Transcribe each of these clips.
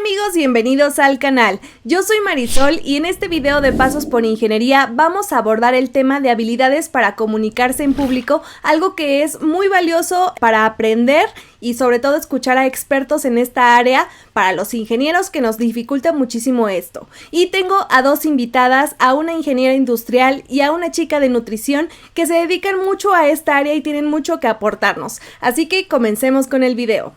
amigos, bienvenidos al canal. Yo soy Marisol y en este video de Pasos por Ingeniería vamos a abordar el tema de habilidades para comunicarse en público, algo que es muy valioso para aprender y sobre todo escuchar a expertos en esta área para los ingenieros, que nos dificulta muchísimo esto. Y tengo a dos invitadas, a una ingeniera industrial y a una chica de nutrición que se dedican mucho a esta área y tienen mucho que aportarnos. Así que comencemos con el video.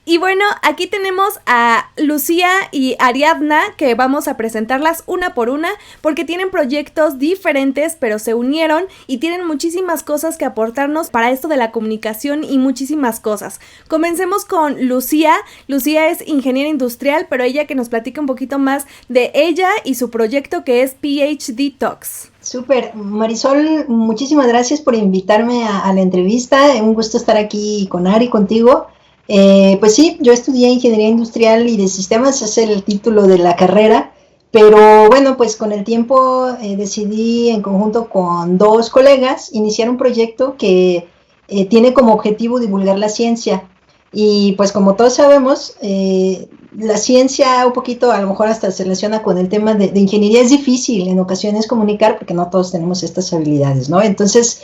Y bueno, aquí tenemos a Lucía y Ariadna, que vamos a presentarlas una por una porque tienen proyectos diferentes, pero se unieron y tienen muchísimas cosas que aportarnos para esto de la comunicación y muchísimas cosas. Comencemos con Lucía. Lucía es ingeniera industrial, pero ella que nos platica un poquito más de ella y su proyecto, que es PhD Talks. Súper, Marisol, muchísimas gracias por invitarme a la entrevista. Un gusto estar aquí con Ari, contigo. Pues sí, yo estudié Ingeniería Industrial y de Sistemas, es el título de la carrera, pero bueno, pues con el tiempo decidí en conjunto con dos colegas iniciar un proyecto que tiene como objetivo divulgar la ciencia. Y pues como todos sabemos, la ciencia un poquito a lo mejor hasta se relaciona con el tema de ingeniería. Es difícil en ocasiones comunicar porque no todos tenemos estas habilidades, ¿no? Entonces,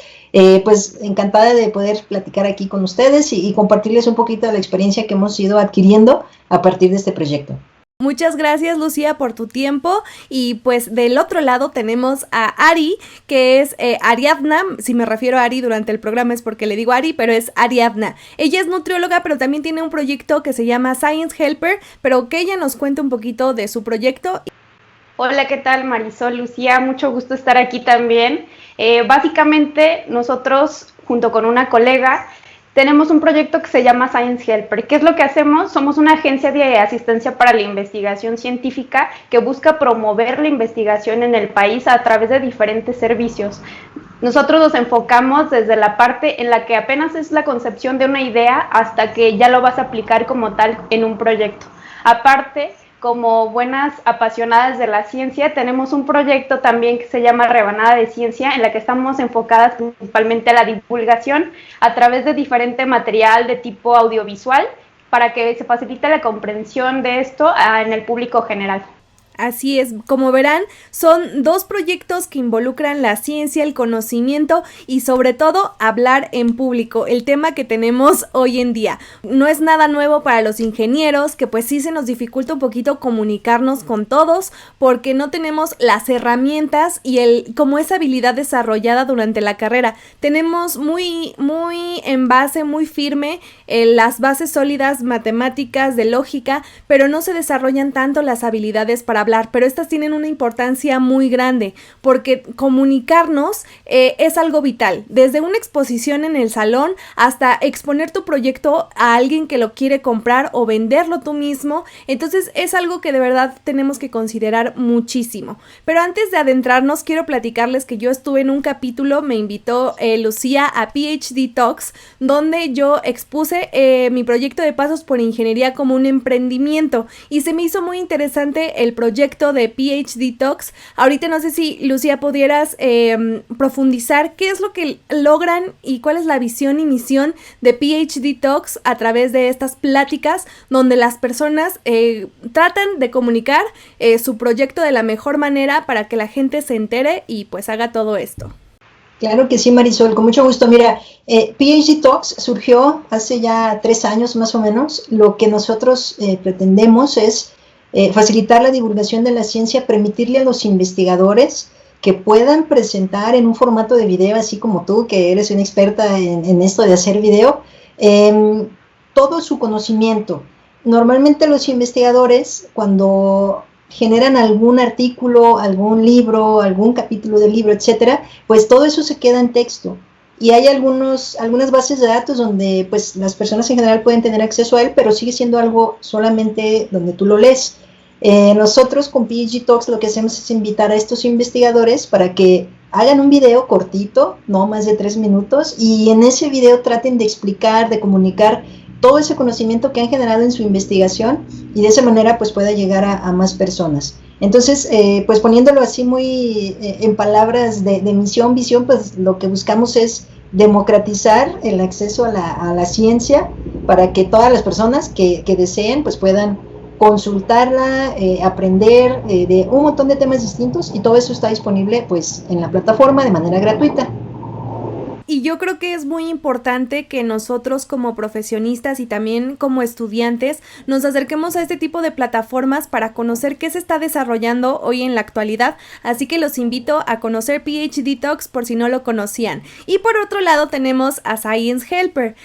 pues encantada de poder platicar aquí con ustedes y compartirles un poquito de la experiencia que hemos ido adquiriendo a partir de este proyecto. Muchas gracias, Lucía, por tu tiempo. Y pues del otro lado tenemos a Ari, que es Ariadna. Si me refiero a Ari durante el programa es porque le digo Ari, pero es Ariadna. Ella es nutrióloga, pero también tiene un proyecto que se llama Science Helper, pero que ella nos cuente un poquito de su proyecto. Hola, ¿qué tal, Marisol, Lucía? Mucho gusto estar aquí también. Básicamente nosotros, junto con una colega, tenemos un proyecto que se llama Science Helper. ¿Qué es lo que hacemos? Somos una agencia de asistencia para la investigación científica que busca promover la investigación en el país a través de diferentes servicios. Nosotros nos enfocamos desde la parte en la que apenas es la concepción de una idea hasta que ya lo vas a aplicar como tal en un proyecto. Aparte, como buenas apasionadas de la ciencia, tenemos un proyecto también que se llama Rebanada de Ciencia, en la que estamos enfocadas principalmente a la divulgación a través de diferente material de tipo audiovisual para que se facilite la comprensión de esto en el público general. Así es, como verán, son dos proyectos que involucran la ciencia, el conocimiento y sobre todo hablar en público, el tema que tenemos hoy en día. No es nada nuevo para los ingenieros, que pues sí se nos dificulta un poquito comunicarnos con todos porque no tenemos las herramientas y como esa habilidad desarrollada durante la carrera. Tenemos muy en base, muy firme las bases sólidas matemáticas, de lógica, pero no se desarrollan tanto las habilidades para hablar, pero estas tienen una importancia muy grande porque comunicarnos es algo vital, desde una exposición en el salón hasta exponer tu proyecto a alguien que lo quiere comprar o venderlo tú mismo. Entonces es algo que de verdad tenemos que considerar muchísimo. Pero antes de adentrarnos, quiero platicarles que yo estuve en un capítulo, me invitó Lucía a PhD Talks, donde yo expuse mi proyecto de Pasos por Ingeniería como un emprendimiento y se me hizo muy interesante el proyecto de PhD Talks. Ahorita no sé si, Lucía, pudieras profundizar qué es lo que logran y cuál es la visión y misión de PhD Talks a través de estas pláticas donde las personas tratan de comunicar su proyecto de la mejor manera para que la gente se entere y pues haga todo esto. Claro que sí, Marisol, con mucho gusto. Mira, PhD Talks surgió hace ya 3 años más o menos. Lo que nosotros pretendemos es facilitar la divulgación de la ciencia, permitirle a los investigadores que puedan presentar en un formato de video, así como tú, que eres una experta en esto de hacer video, todo su conocimiento. Normalmente los investigadores, cuando generan algún artículo, algún libro, algún capítulo del libro, etcétera, pues todo eso se queda en texto. Y hay algunas bases de datos donde pues las personas en general pueden tener acceso a él, pero sigue siendo algo solamente donde tú lo lees. Nosotros con PhD Talks lo que hacemos es invitar a estos investigadores para que hagan un video cortito, no más de 3 minutos, y en ese video traten de explicar, de comunicar todo ese conocimiento que han generado en su investigación y de esa manera pues pueda llegar a más personas. Entonces, pues poniéndolo así muy en palabras de misión, visión, pues lo que buscamos es democratizar el acceso a la ciencia para que todas las personas que deseen pues puedan consultarla, aprender de un montón de temas distintos, y todo eso está disponible pues en la plataforma de manera gratuita. Y yo creo que es muy importante que nosotros como profesionistas y también como estudiantes nos acerquemos a este tipo de plataformas para conocer qué se está desarrollando hoy en la actualidad, así que los invito a conocer PhD Talks por si no lo conocían. Y por otro lado tenemos a Science Helper.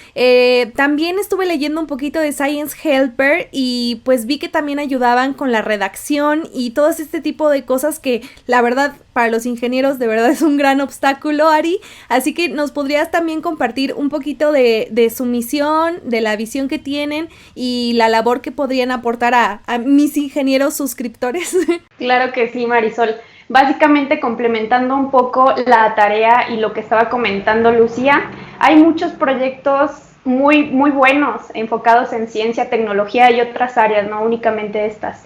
También estuve leyendo un poquito de Science Helper y pues vi que también ayudaban con la redacción y todo este tipo de cosas que la verdad para los ingenieros de verdad es un gran obstáculo, Ari, así que nos podrías también compartir un poquito de su misión, de la visión que tienen y la labor que podrían aportar a mis ingenieros suscriptores. Claro que sí, Marisol. Básicamente complementando un poco la tarea y lo que estaba comentando Lucía, hay muchos proyectos muy, muy buenos enfocados en ciencia, tecnología y otras áreas, no únicamente estas.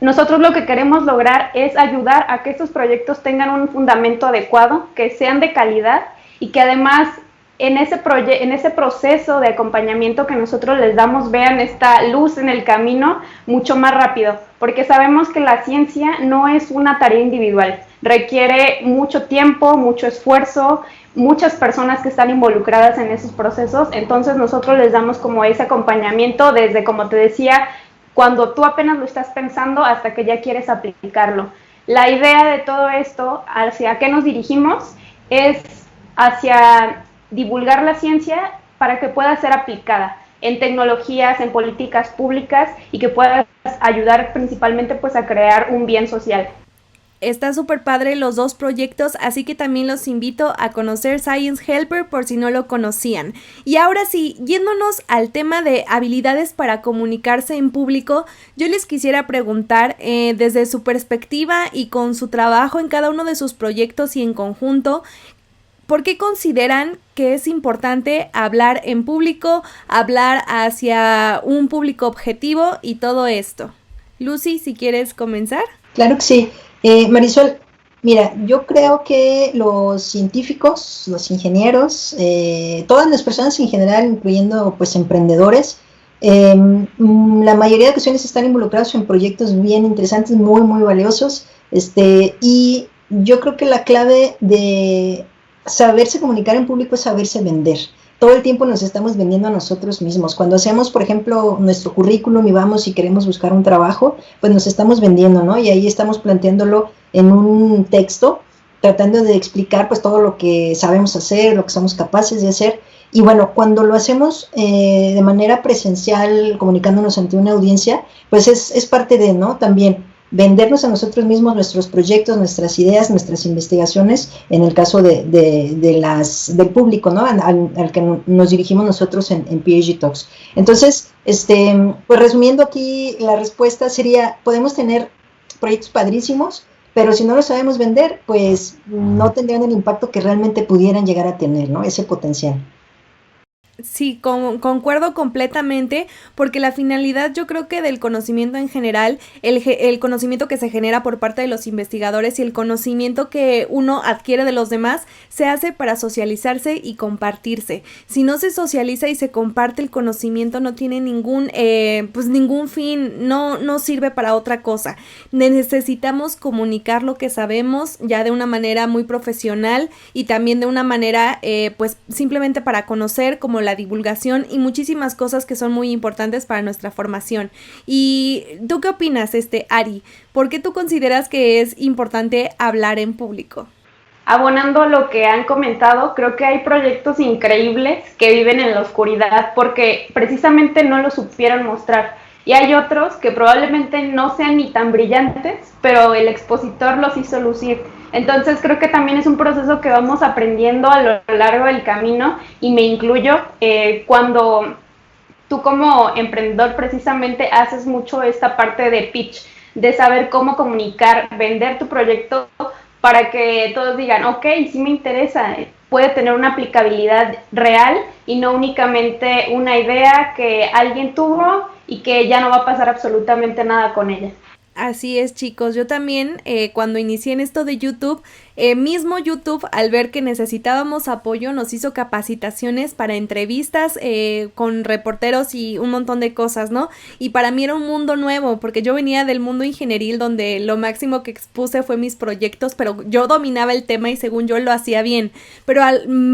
Nosotros lo que queremos lograr es ayudar a que estos proyectos tengan un fundamento adecuado, que sean de calidad y que además en ese proceso de acompañamiento que nosotros les damos vean esta luz en el camino mucho más rápido, porque sabemos que la ciencia no es una tarea individual, requiere mucho tiempo, mucho esfuerzo, muchas personas que están involucradas en esos procesos, entonces nosotros les damos como ese acompañamiento desde, como te decía, cuando tú apenas lo estás pensando hasta que ya quieres aplicarlo. La idea de todo esto, hacia qué nos dirigimos, es hacia divulgar la ciencia para que pueda ser aplicada en tecnologías, en políticas públicas y que pueda ayudar principalmente pues a crear un bien social. Está súper padre los dos proyectos, así que también los invito a conocer Science Helper por si no lo conocían. Y ahora sí, yéndonos al tema de habilidades para comunicarse en público, yo les quisiera preguntar desde su perspectiva y con su trabajo en cada uno de sus proyectos y en conjunto, ¿por qué consideran que es importante hablar en público, hablar hacia un público objetivo y todo esto? Lucy, si quieres comenzar. Claro que sí. Marisol, mira, yo creo que los científicos, los ingenieros, todas las personas en general, incluyendo pues emprendedores, la mayoría de ocasiones están involucrados en proyectos bien interesantes, muy, muy valiosos, y yo creo que la clave de saberse comunicar en público es saberse vender. Todo el tiempo nos estamos vendiendo a nosotros mismos. Cuando hacemos, por ejemplo, nuestro currículum y vamos y queremos buscar un trabajo, pues nos estamos vendiendo, ¿no? Y ahí estamos planteándolo en un texto, tratando de explicar pues todo lo que sabemos hacer, lo que somos capaces de hacer. Y bueno, cuando lo hacemos de manera presencial, comunicándonos ante una audiencia, pues es parte de, ¿no? También vendernos a nosotros mismos nuestros proyectos, nuestras ideas, nuestras investigaciones, en el caso del público, ¿no? Al que nos dirigimos nosotros en PhD Talks. Entonces, pues resumiendo aquí, la respuesta sería, podemos tener proyectos padrísimos, pero si no los sabemos vender, pues no tendrían el impacto que realmente pudieran llegar a tener, ¿no? Ese potencial. Sí, concuerdo completamente, porque la finalidad yo creo que del conocimiento en general, el conocimiento que se genera por parte de los investigadores y el conocimiento que uno adquiere de los demás se hace para socializarse y compartirse. Si no se socializa y se comparte el conocimiento no tiene ningún fin, no sirve para otra cosa. Necesitamos comunicar lo que sabemos ya de una manera muy profesional y también de una manera pues simplemente para conocer, como la divulgación y muchísimas cosas que son muy importantes para nuestra formación. ¿Y tú qué opinas, Ari? ¿Por qué tú consideras que es importante hablar en público? Abonando lo que han comentado, creo que hay proyectos increíbles que viven en la oscuridad porque precisamente no lo supieron mostrar. Y hay otros que probablemente no sean ni tan brillantes, pero el expositor los hizo lucir. Entonces creo que también es un proceso que vamos aprendiendo a lo largo del camino y me incluyo cuando tú como emprendedor precisamente haces mucho esta parte de pitch, de saber cómo comunicar, vender tu proyecto para que todos digan, ok, sí me interesa, puede tener una aplicabilidad real y no únicamente una idea que alguien tuvo y que ya no va a pasar absolutamente nada con ella. Así es, chicos. Yo también, cuando inicié en esto de YouTube, mismo YouTube, al ver que necesitábamos apoyo, nos hizo capacitaciones para entrevistas con reporteros y un montón de cosas, ¿no? Y para mí era un mundo nuevo, porque yo venía del mundo ingenieril, donde lo máximo que expuse fue mis proyectos, pero yo dominaba el tema y según yo lo hacía bien. Pero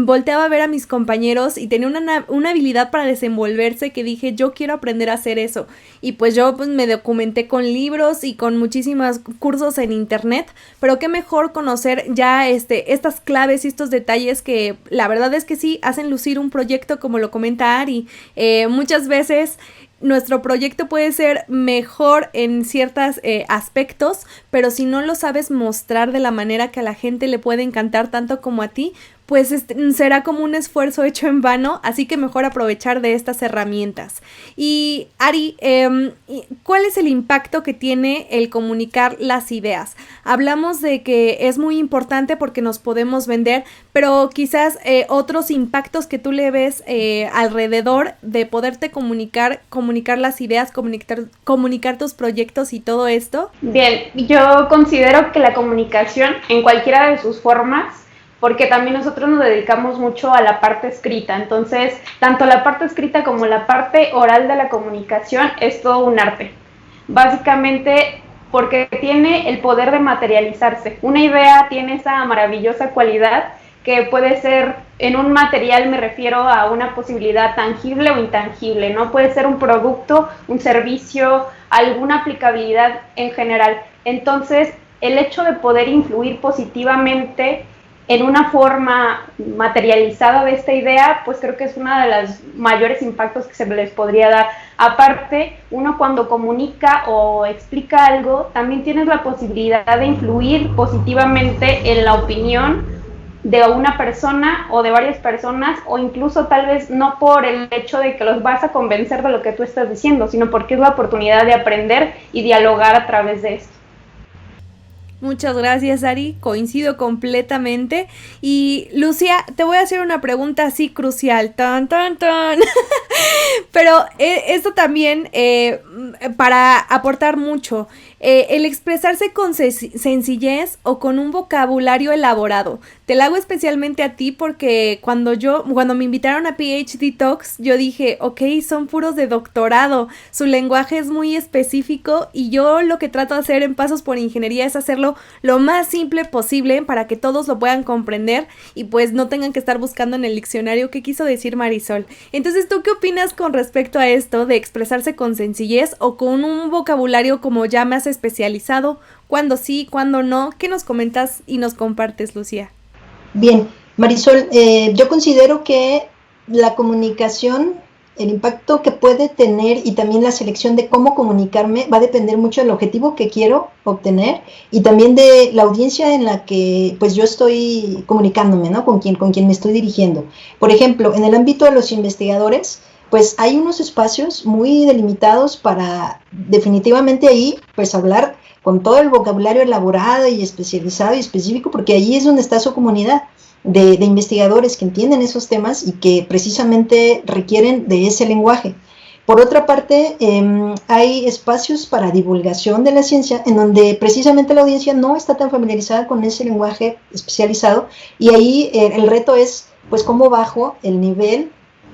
volteaba a ver a mis compañeros y tenía una habilidad para desenvolverse que dije, yo quiero aprender a hacer eso. Y pues yo pues me documenté con libros y con muchísimos cursos en internet, pero qué mejor conocer ya estas claves y estos detalles que la verdad es que sí hacen lucir un proyecto, como lo comenta Ari. Muchas veces nuestro proyecto puede ser mejor en ciertos aspectos, pero si no lo sabes mostrar de la manera que a la gente le puede encantar tanto como a ti, pues será como un esfuerzo hecho en vano, así que mejor aprovechar de estas herramientas. Y Ari, ¿cuál es el impacto que tiene el comunicar las ideas? Hablamos de que es muy importante porque nos podemos vender, pero quizás otros impactos que tú le ves alrededor de poderte comunicar las ideas, comunicar tus proyectos y todo esto. Bien, yo considero que la comunicación en cualquiera de sus formas, porque también nosotros nos dedicamos mucho a la parte escrita, entonces tanto la parte escrita como la parte oral de la comunicación es todo un arte, básicamente porque tiene el poder de materializarse. Una idea tiene esa maravillosa cualidad que puede ser, en un material me refiero a una posibilidad tangible o intangible, ¿no? Puede ser un producto, un servicio, alguna aplicabilidad en general. Entonces, el hecho de poder influir positivamente en una forma materializada de esta idea, pues creo que es uno de los mayores impactos que se les podría dar. Aparte, uno cuando comunica o explica algo, también tienes la posibilidad de influir positivamente en la opinión de una persona o de varias personas, o incluso tal vez no por el hecho de que los vas a convencer de lo que tú estás diciendo, sino porque es la oportunidad de aprender y dialogar a través de esto. Muchas gracias, Ari, coincido completamente. Y Lucía, te voy a hacer una pregunta así crucial, tan. Pero esto también para aportar mucho, el expresarse con sencillez o con un vocabulario elaborado. Te lo hago especialmente a ti porque cuando me invitaron a PhD Talks, yo dije, ok, son puros de doctorado, su lenguaje es muy específico y yo lo que trato de hacer en Pasos por Ingeniería es hacerlo lo más simple posible para que todos lo puedan comprender y pues no tengan que estar buscando en el diccionario qué quiso decir Marisol. Entonces, ¿tú qué opinas con respecto a esto de expresarse con sencillez o con un vocabulario como ya más especializado? ¿Cuándo sí, cuándo no? ¿Qué nos comentas y nos compartes, Lucía? Bien, Marisol, yo considero que la comunicación, el impacto que puede tener y también la selección de cómo comunicarme va a depender mucho del objetivo que quiero obtener y también de la audiencia en la que pues yo estoy comunicándome, ¿no? Con quien me estoy dirigiendo. Por ejemplo, en el ámbito de los investigadores, pues hay unos espacios muy delimitados para definitivamente ahí pues hablar con todo el vocabulario elaborado y especializado y específico, porque allí es donde está su comunidad de investigadores que entienden esos temas y que precisamente requieren de ese lenguaje. Por otra parte, hay espacios para divulgación de la ciencia en donde precisamente la audiencia no está tan familiarizada con ese lenguaje especializado y ahí el reto es pues cómo bajo el nivel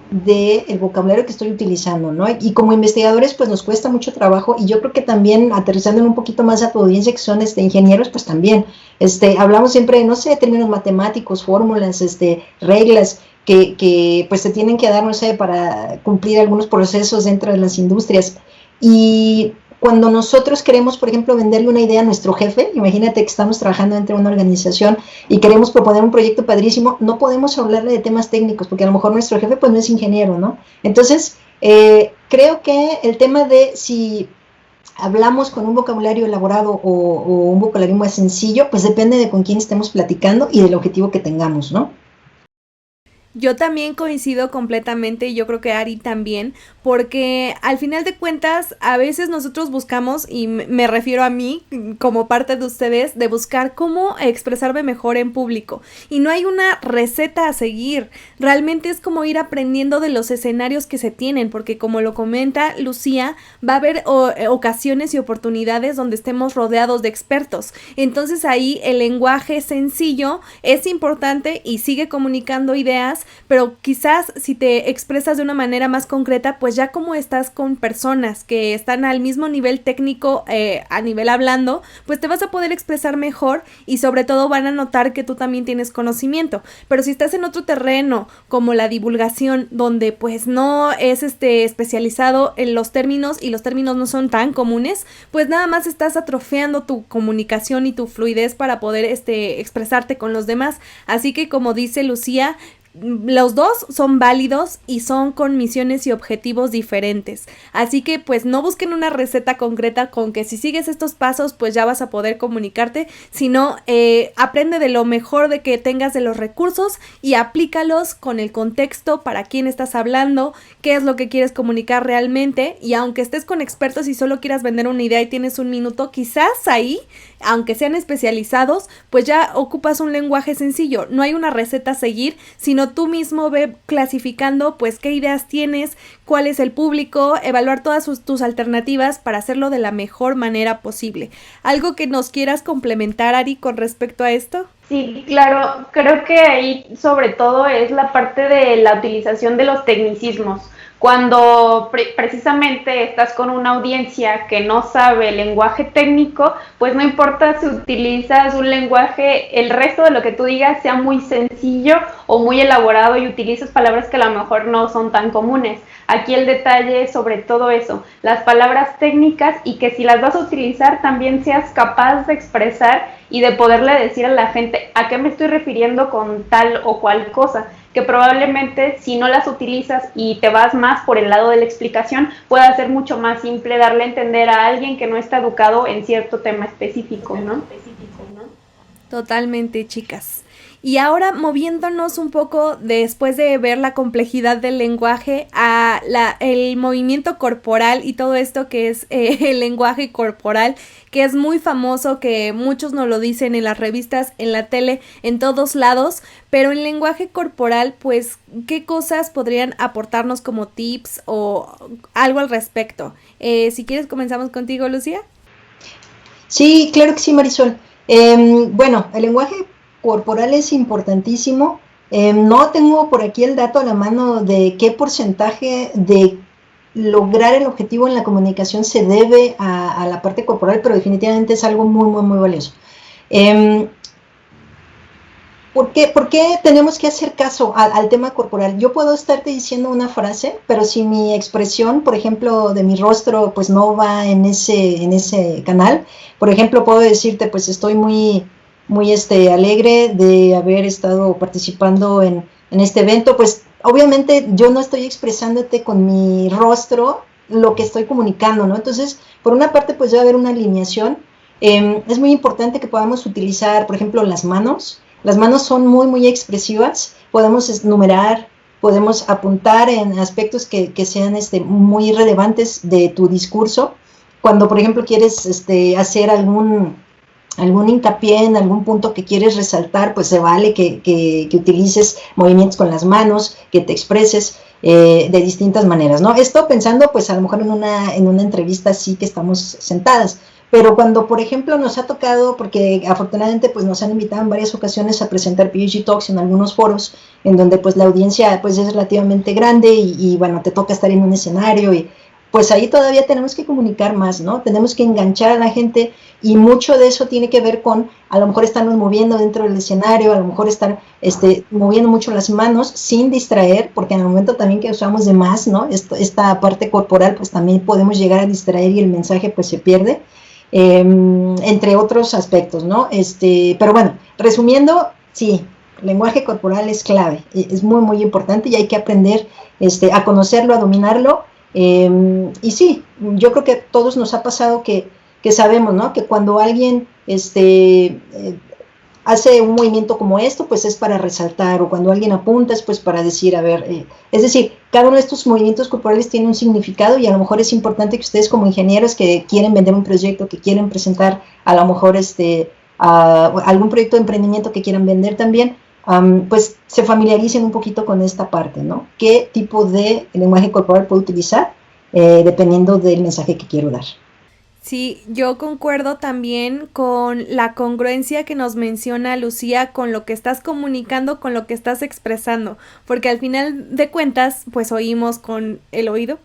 del vocabulario que estoy utilizando, ¿no? Y como investigadores, pues nos cuesta mucho trabajo y yo creo que también aterrizando un poquito más a tu audiencia que son ingenieros, pues también hablamos siempre, no sé, términos matemáticos, fórmulas, reglas que pues se tienen que dar, no sé, para cumplir algunos procesos dentro de las industrias. Y cuando nosotros queremos, por ejemplo, venderle una idea a nuestro jefe, imagínate que estamos trabajando dentro de una organización y queremos proponer un proyecto padrísimo, no podemos hablarle de temas técnicos porque a lo mejor nuestro jefe pues no es ingeniero, ¿no? Entonces, creo que el tema de si hablamos con un vocabulario elaborado o un vocabulario más sencillo, pues depende de con quién estemos platicando y del objetivo que tengamos, ¿no? Yo también coincido completamente y yo creo que Ari también, porque al final de cuentas a veces nosotros buscamos, y me refiero a mí como parte de ustedes, de buscar cómo expresarme mejor en público, y no hay una receta a seguir, realmente es como ir aprendiendo de los escenarios que se tienen, porque como lo comenta Lucía, va a haber ocasiones y oportunidades donde estemos rodeados de expertos, entonces ahí el lenguaje sencillo es importante y sigue comunicando ideas, pero quizás si te expresas de una manera más concreta, pues ya como estás con personas que están al mismo nivel técnico, a nivel hablando, pues te vas a poder expresar mejor y sobre todo van a notar que tú también tienes conocimiento. Pero si estás en otro terreno como la divulgación, donde pues no es especializado en los términos y los términos no son tan comunes, pues nada más estás atrofiando tu comunicación y tu fluidez para poder expresarte con los demás. Así que como dice Lucía, los dos son válidos y son con misiones y objetivos diferentes, así que pues no busquen una receta concreta con que si sigues estos pasos pues ya vas a poder comunicarte, sino aprende de lo mejor de que tengas de los recursos y aplícalos con el contexto, para quién estás hablando, qué es lo que quieres comunicar realmente, y aunque estés con expertos y solo quieras vender una idea y tienes un minuto, quizás ahí, aunque sean especializados, pues ya ocupas un lenguaje sencillo, no hay una receta a seguir, sino tú mismo ve clasificando pues qué ideas tienes, cuál es el público, evaluar todas tus alternativas para hacerlo de la mejor manera posible. ¿Algo que nos quieras complementar, Ari, con respecto a esto? Sí, claro, creo que ahí sobre todo es la parte de la utilización de los tecnicismos. Cuando precisamente estás con una audiencia que no sabe el lenguaje técnico, pues no importa si utilizas un lenguaje, el resto de lo que tú digas sea muy sencillo o muy elaborado y utilizas palabras que a lo mejor no son tan comunes. Aquí el detalle es sobre todo eso, las palabras técnicas, y que si las vas a utilizar también seas capaz de expresar y de poderle decir a la gente a qué me estoy refiriendo con tal o cual cosa, que probablemente si no las utilizas y te vas más por el lado de la explicación, pueda ser mucho más simple darle a entender a alguien que no está educado en cierto tema específico, ¿no? Totalmente, chicas. Y ahora moviéndonos un poco, después de ver la complejidad del lenguaje, a el movimiento corporal y todo esto que es el lenguaje corporal, que es muy famoso, que muchos nos lo dicen en las revistas, en la tele, en todos lados, pero en lenguaje corporal, pues, ¿qué cosas podrían aportarnos como tips o algo al respecto? Si quieres comenzamos contigo, Lucía. Sí, claro que sí, Marisol. Bueno, el lenguaje corporal es importantísimo. No tengo por aquí el dato a la mano de qué porcentaje de lograr el objetivo en la comunicación se debe a la parte corporal, pero definitivamente es algo muy, muy, muy valioso. ¿Por qué tenemos que hacer caso al tema corporal? Yo puedo estarte diciendo una frase, pero si mi expresión, por ejemplo, de mi rostro, pues no va en ese canal. Por ejemplo, puedo decirte, pues estoy muy alegre de haber estado participando en este evento, pues obviamente yo no estoy expresándote con mi rostro lo que estoy comunicando, ¿no? Entonces, por una parte, pues debe haber una alineación. Es muy importante que podamos utilizar, por ejemplo, las manos. Las manos son muy, muy expresivas. Podemos numerar, podemos apuntar en aspectos que sean muy relevantes de tu discurso. Cuando, por ejemplo, quieres hacer algún hincapié en algún punto que quieres resaltar, pues se vale que utilices movimientos con las manos, que te expreses de distintas maneras, ¿no? Esto pensando, pues a lo mejor en una entrevista así que estamos sentadas, pero cuando, por ejemplo, nos ha tocado, porque afortunadamente pues nos han invitado en varias ocasiones a presentar PhD Talks en algunos foros, en donde pues la audiencia pues es relativamente grande y bueno, te toca estar en un escenario y pues ahí todavía tenemos que comunicar más, ¿no? Tenemos que enganchar a la gente y mucho de eso tiene que ver con, a lo mejor estarnos moviendo dentro del escenario, a lo mejor estar moviendo mucho las manos sin distraer, porque en el momento también que usamos de más, ¿no? Esta parte corporal, pues también podemos llegar a distraer y el mensaje pues se pierde, entre otros aspectos, ¿no? Pero bueno, resumiendo, sí, lenguaje corporal es clave, es muy, muy importante y hay que aprender a conocerlo, a dominarlo. Y sí, yo creo que a todos nos ha pasado que sabemos, ¿no? Que cuando alguien hace un movimiento como esto, pues es para resaltar, o cuando alguien apunta es pues para decir, a ver, es decir, cada uno de estos movimientos corporales tiene un significado y a lo mejor es importante que ustedes como ingenieros que quieren vender un proyecto, que quieren presentar a lo mejor algún proyecto de emprendimiento que quieran vender también, pues se familiaricen un poquito con esta parte, ¿no? ¿Qué tipo de lenguaje corporal puedo utilizar dependiendo del mensaje que quiero dar? Sí, yo concuerdo también con la congruencia que nos menciona Lucía con lo que estás comunicando, con lo que estás expresando, porque al final de cuentas, pues oímos con el oído,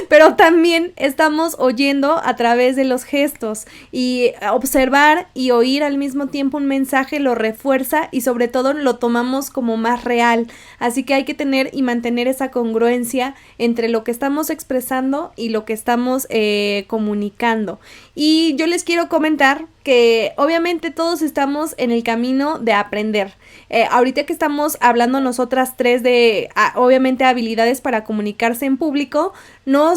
pero también estamos oyendo a través de los gestos y observar y oír al mismo tiempo un mensaje lo refuerza y sobre todo lo tomamos como más real, así que hay que tener y mantener esa congruencia entre lo que estamos expresando y lo que estamos comunicando. Y yo les quiero comentar que obviamente todos estamos en el camino de aprender. Ahorita que estamos hablando nosotras tres de obviamente habilidades para comunicarse en público, no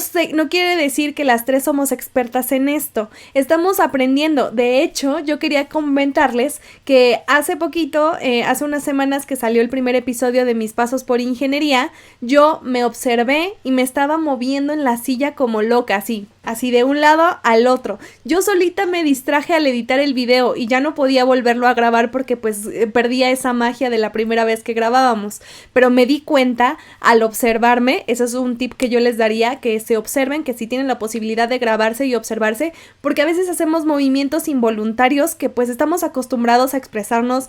quiere decir que las tres somos expertas en esto. Estamos aprendiendo. De hecho, yo quería comentarles que hace poquito, hace unas semanas que salió el primer episodio de Mis Pasos por Ingeniería, yo me observé y me estaba moviendo en la silla como loca, así de un lado al otro. Yo solita me distraje al editar el video y ya no podía volverlo a grabar porque pues perdía esa magia de la primera vez que grabábamos, pero me di cuenta al observarme. Eso es un tip que yo les daría, que se observen, que si tienen la posibilidad de grabarse y observarse, porque a veces hacemos movimientos involuntarios que pues estamos acostumbrados a expresarnos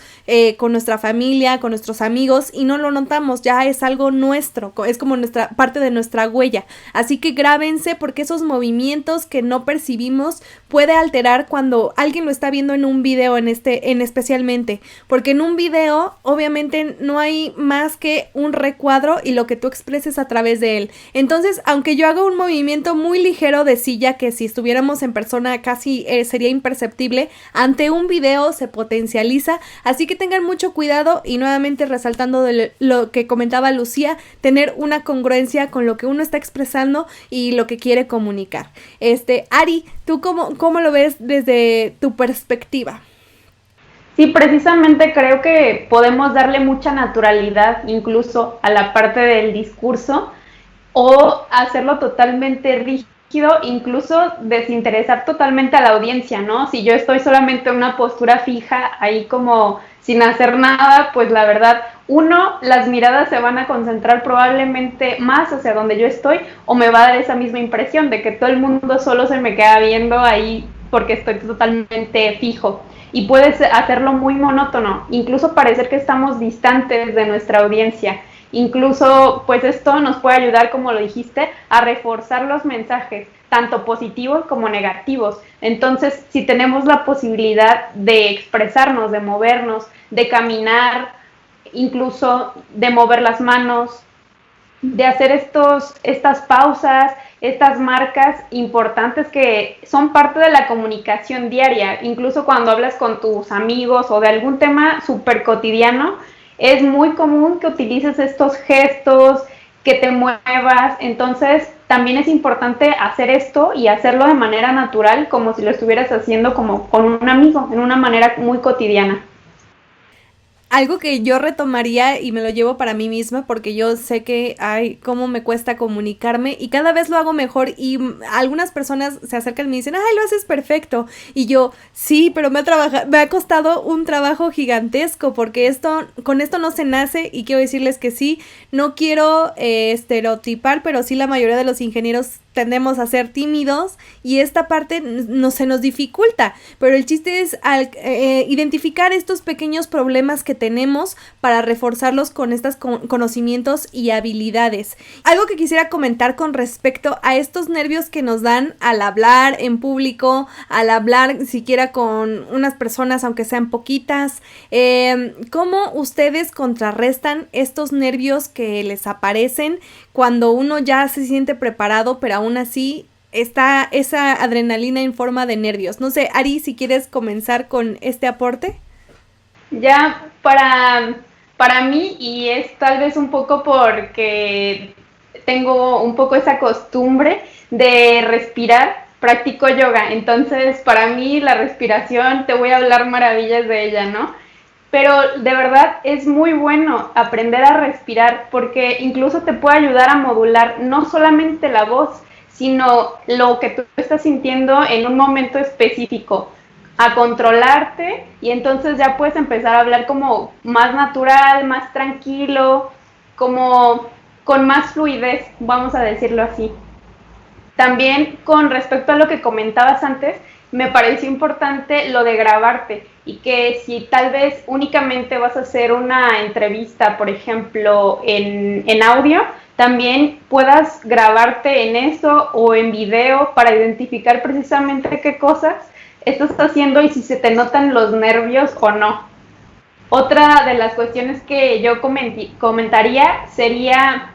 con nuestra familia, con nuestros amigos y no lo notamos, ya es algo nuestro, es como nuestra parte de nuestra huella, así que grábense porque esos movimientos que no percibimos puede alterar cuando alguien lo está viendo en un video en especialmente, porque en un video obviamente no hay más que un recuadro y lo que tú expreses a través de él. Entonces, aunque yo haga un movimiento muy ligero de silla que si estuviéramos en persona casi sería imperceptible, ante un video se potencializa, así que tengan mucho cuidado y nuevamente resaltando de lo que comentaba Lucía, tener una congruencia con lo que uno está expresando y lo que quiere comunicar. Ari, ¿tú cómo lo ves desde tu perspectiva? Sí, precisamente creo que podemos darle mucha naturalidad incluso a la parte del discurso o hacerlo totalmente rígido, incluso desinteresar totalmente a la audiencia, ¿no? Si yo estoy solamente en una postura fija, ahí como sin hacer nada, pues la verdad, las miradas se van a concentrar probablemente más hacia donde yo estoy, o me va a dar esa misma impresión de que todo el mundo solo se me queda viendo ahí porque estoy totalmente fijo. Y puedes hacerlo muy monótono, incluso parecer que estamos distantes de nuestra audiencia. Incluso, pues esto nos puede ayudar, como lo dijiste, a reforzar los mensajes, tanto positivos como negativos. Entonces, si tenemos la posibilidad de expresarnos, de movernos, de caminar, incluso de mover las manos, de hacer estas pausas, estas marcas importantes que son parte de la comunicación diaria, incluso cuando hablas con tus amigos o de algún tema súper cotidiano, es muy común que utilices estos gestos, que te muevas. Entonces también es importante hacer esto y hacerlo de manera natural, como si lo estuvieras haciendo como con un amigo, en una manera muy cotidiana. Algo que yo retomaría y me lo llevo para mí misma porque yo sé que cómo me cuesta comunicarme y cada vez lo hago mejor y algunas personas se acercan y me dicen, lo haces perfecto, y yo, sí, pero me ha costado un trabajo gigantesco porque con esto no se nace. Y quiero decirles que sí, no quiero estereotipar, pero sí la mayoría de los ingenieros tendemos a ser tímidos y esta parte se nos dificulta, pero el chiste es identificar estos pequeños problemas que tenemos para reforzarlos con estos conocimientos y habilidades. Algo que quisiera comentar con respecto a estos nervios que nos dan al hablar en público, al hablar siquiera con unas personas aunque sean poquitas, ¿cómo ustedes contrarrestan estos nervios que les aparecen cuando uno ya se siente preparado, pero aún así está esa adrenalina en forma de nervios? No sé, Ari, si quieres comenzar con este aporte. Ya, para mí, y es tal vez un poco porque tengo un poco esa costumbre de respirar, practico yoga, entonces para mí la respiración, te voy a hablar maravillas de ella, ¿no? Pero de verdad es muy bueno aprender a respirar porque incluso te puede ayudar a modular no solamente la voz, sino lo que tú estás sintiendo en un momento específico, a controlarte y entonces ya puedes empezar a hablar como más natural, más tranquilo, como con más fluidez, vamos a decirlo así. También con respecto a lo que comentabas antes, me pareció importante lo de grabarte y que si tal vez únicamente vas a hacer una entrevista, por ejemplo, en audio, también puedas grabarte en eso o en video para identificar precisamente qué cosas estás haciendo y si se te notan los nervios o no. Otra de las cuestiones que yo comentaría sería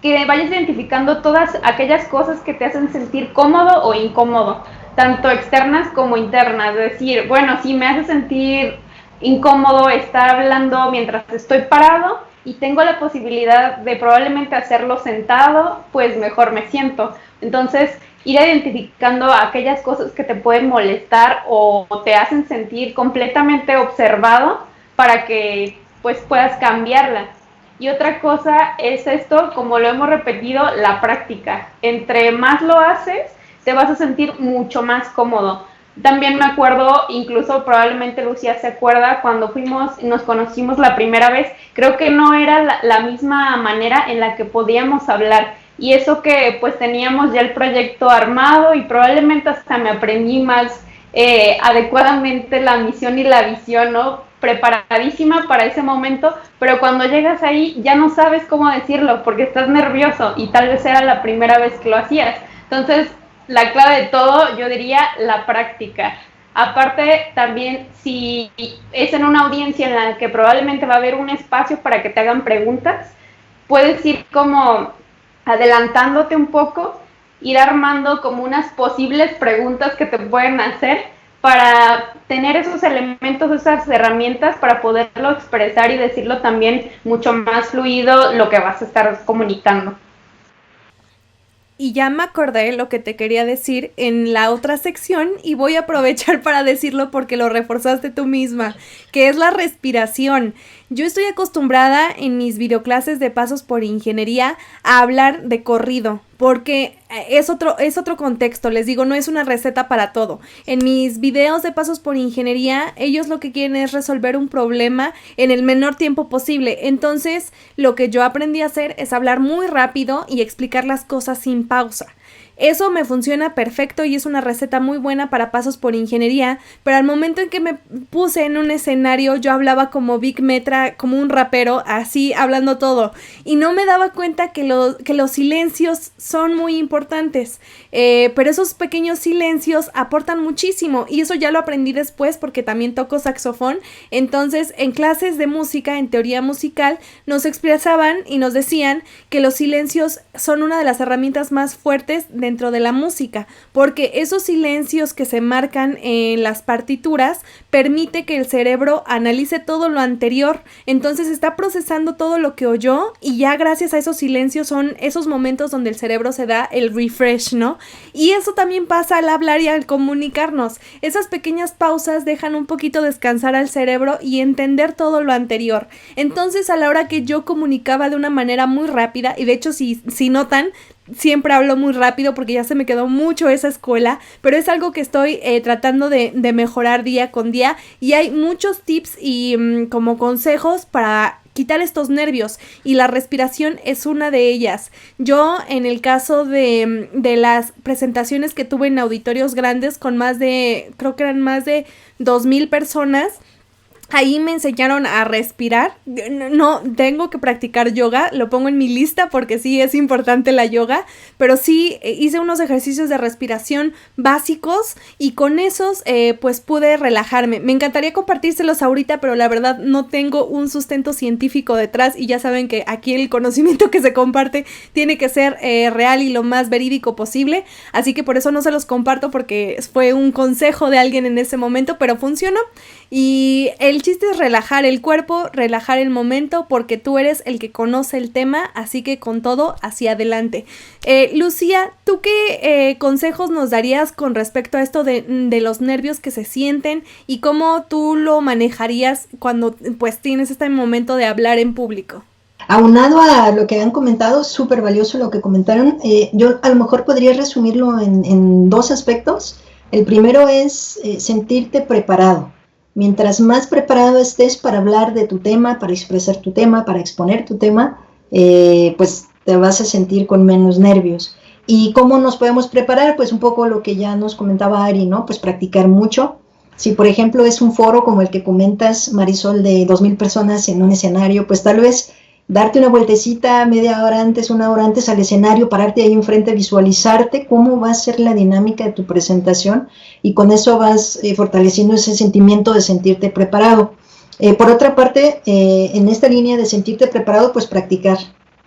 que vayas identificando todas aquellas cosas que te hacen sentir cómodo o incómodo, tanto externas como internas. Es decir, bueno, si me hace sentir incómodo estar hablando mientras estoy parado y tengo la posibilidad de probablemente hacerlo sentado, pues mejor me siento. Entonces, ir identificando aquellas cosas que te pueden molestar o te hacen sentir completamente observado para que pues puedas cambiarla. Y otra cosa es esto, como lo hemos repetido, la práctica. Entre más lo haces, te vas a sentir mucho más cómodo. También me acuerdo, incluso probablemente Lucía se acuerda, cuando nos conocimos la primera vez, creo que no era la misma manera en la que podíamos hablar. Y eso que pues teníamos ya el proyecto armado y probablemente hasta me aprendí más adecuadamente la misión y la visión, ¿no? Preparadísima para ese momento, pero cuando llegas ahí ya no sabes cómo decirlo porque estás nervioso y tal vez era la primera vez que lo hacías. Entonces, la clave de todo, yo diría, la práctica. Aparte, también si es en una audiencia en la que probablemente va a haber un espacio para que te hagan preguntas, puedes ir como adelantándote un poco, ir armando como unas posibles preguntas que te pueden hacer para tener esos elementos, esas herramientas para poderlo expresar y decirlo también mucho más fluido lo que vas a estar comunicando. Y ya me acordé lo que te quería decir en la otra sección y voy a aprovechar para decirlo porque lo reforzaste tú misma, que es la respiración. Yo estoy acostumbrada en mis videoclases de pasos por ingeniería a hablar de corrido, porque es otro contexto, les digo, no es una receta para todo. En mis videos de pasos por ingeniería, ellos lo que quieren es resolver un problema en el menor tiempo posible. Entonces, lo que yo aprendí a hacer es hablar muy rápido y explicar las cosas sin pausa. Eso me funciona perfecto y es una receta muy buena para pasos por ingeniería, pero al momento en que me puse en un escenario yo hablaba como Big Metra, como un rapero, así hablando todo, y no me daba cuenta que los silencios son muy importantes, pero esos pequeños silencios aportan muchísimo y eso ya lo aprendí después porque también toco saxofón. Entonces en clases de música, en teoría musical, nos expresaban y nos decían que los silencios son una de las herramientas más fuertes dentro de la música, porque esos silencios que se marcan en las partituras permite que el cerebro analice todo lo anterior, entonces está procesando todo lo que oyó y ya gracias a esos silencios son esos momentos donde el cerebro se da el refresh, ¿no? Y eso también pasa al hablar y al comunicarnos. Esas pequeñas pausas dejan un poquito descansar al cerebro y entender todo lo anterior. Entonces a la hora que yo comunicaba de una manera muy rápida, y de hecho si notan, siempre hablo muy rápido porque ya se me quedó mucho esa escuela, pero es algo que estoy tratando de mejorar día con día y hay muchos tips y como consejos para quitar estos nervios y la respiración es una de ellas. Yo en el caso de las presentaciones que tuve en auditorios grandes con creo que eran más de 2,000 personas, ahí me enseñaron a respirar. No, tengo que practicar yoga, lo pongo en mi lista porque sí es importante la yoga, pero sí hice unos ejercicios de respiración básicos y con esos pues pude relajarme. Me encantaría compartírselos ahorita, pero la verdad no tengo un sustento científico detrás y ya saben que aquí el conocimiento que se comparte tiene que ser real y lo más verídico posible, así que por eso no se los comparto porque fue un consejo de alguien en ese momento, pero funcionó. Y el chiste es relajar el cuerpo, relajar el momento, porque tú eres el que conoce el tema, así que con todo hacia adelante. Lucía, ¿tú qué consejos nos darías con respecto a esto de los nervios que se sienten y cómo tú lo manejarías cuando pues tienes este momento de hablar en público? Aunado a lo que han comentado, súper valioso lo que comentaron, yo a lo mejor podría resumirlo en dos aspectos. El primero es sentirte preparado. Mientras más preparado estés para hablar de tu tema, para expresar tu tema, para exponer tu tema, pues te vas a sentir con menos nervios. ¿Y cómo nos podemos preparar? Pues un poco lo que ya nos comentaba Ari, ¿no? Pues practicar mucho. Si por ejemplo es un foro como el que comentas, Marisol, de 2,000 personas en un escenario, pues tal vez darte una vueltecita media hora antes, una hora antes al escenario, pararte ahí enfrente, visualizarte cómo va a ser la dinámica de tu presentación y con eso vas fortaleciendo ese sentimiento de sentirte preparado. Por otra parte, en esta línea de sentirte preparado, pues practicar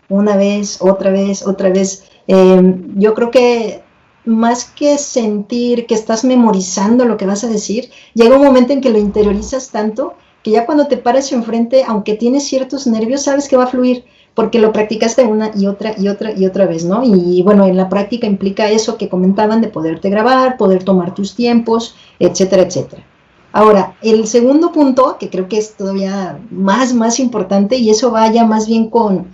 una vez, otra vez, otra vez. Yo creo que más que sentir que estás memorizando lo que vas a decir, llega un momento en que lo interiorizas tanto que ya cuando te pares enfrente, aunque tienes ciertos nervios, sabes que va a fluir, porque lo practicaste una y otra y otra y otra vez, ¿no? Y bueno, en la práctica implica eso que comentaban de poderte grabar, poder tomar tus tiempos, etcétera, etcétera. Ahora, el segundo punto, que creo que es todavía más importante, y eso va ya más bien con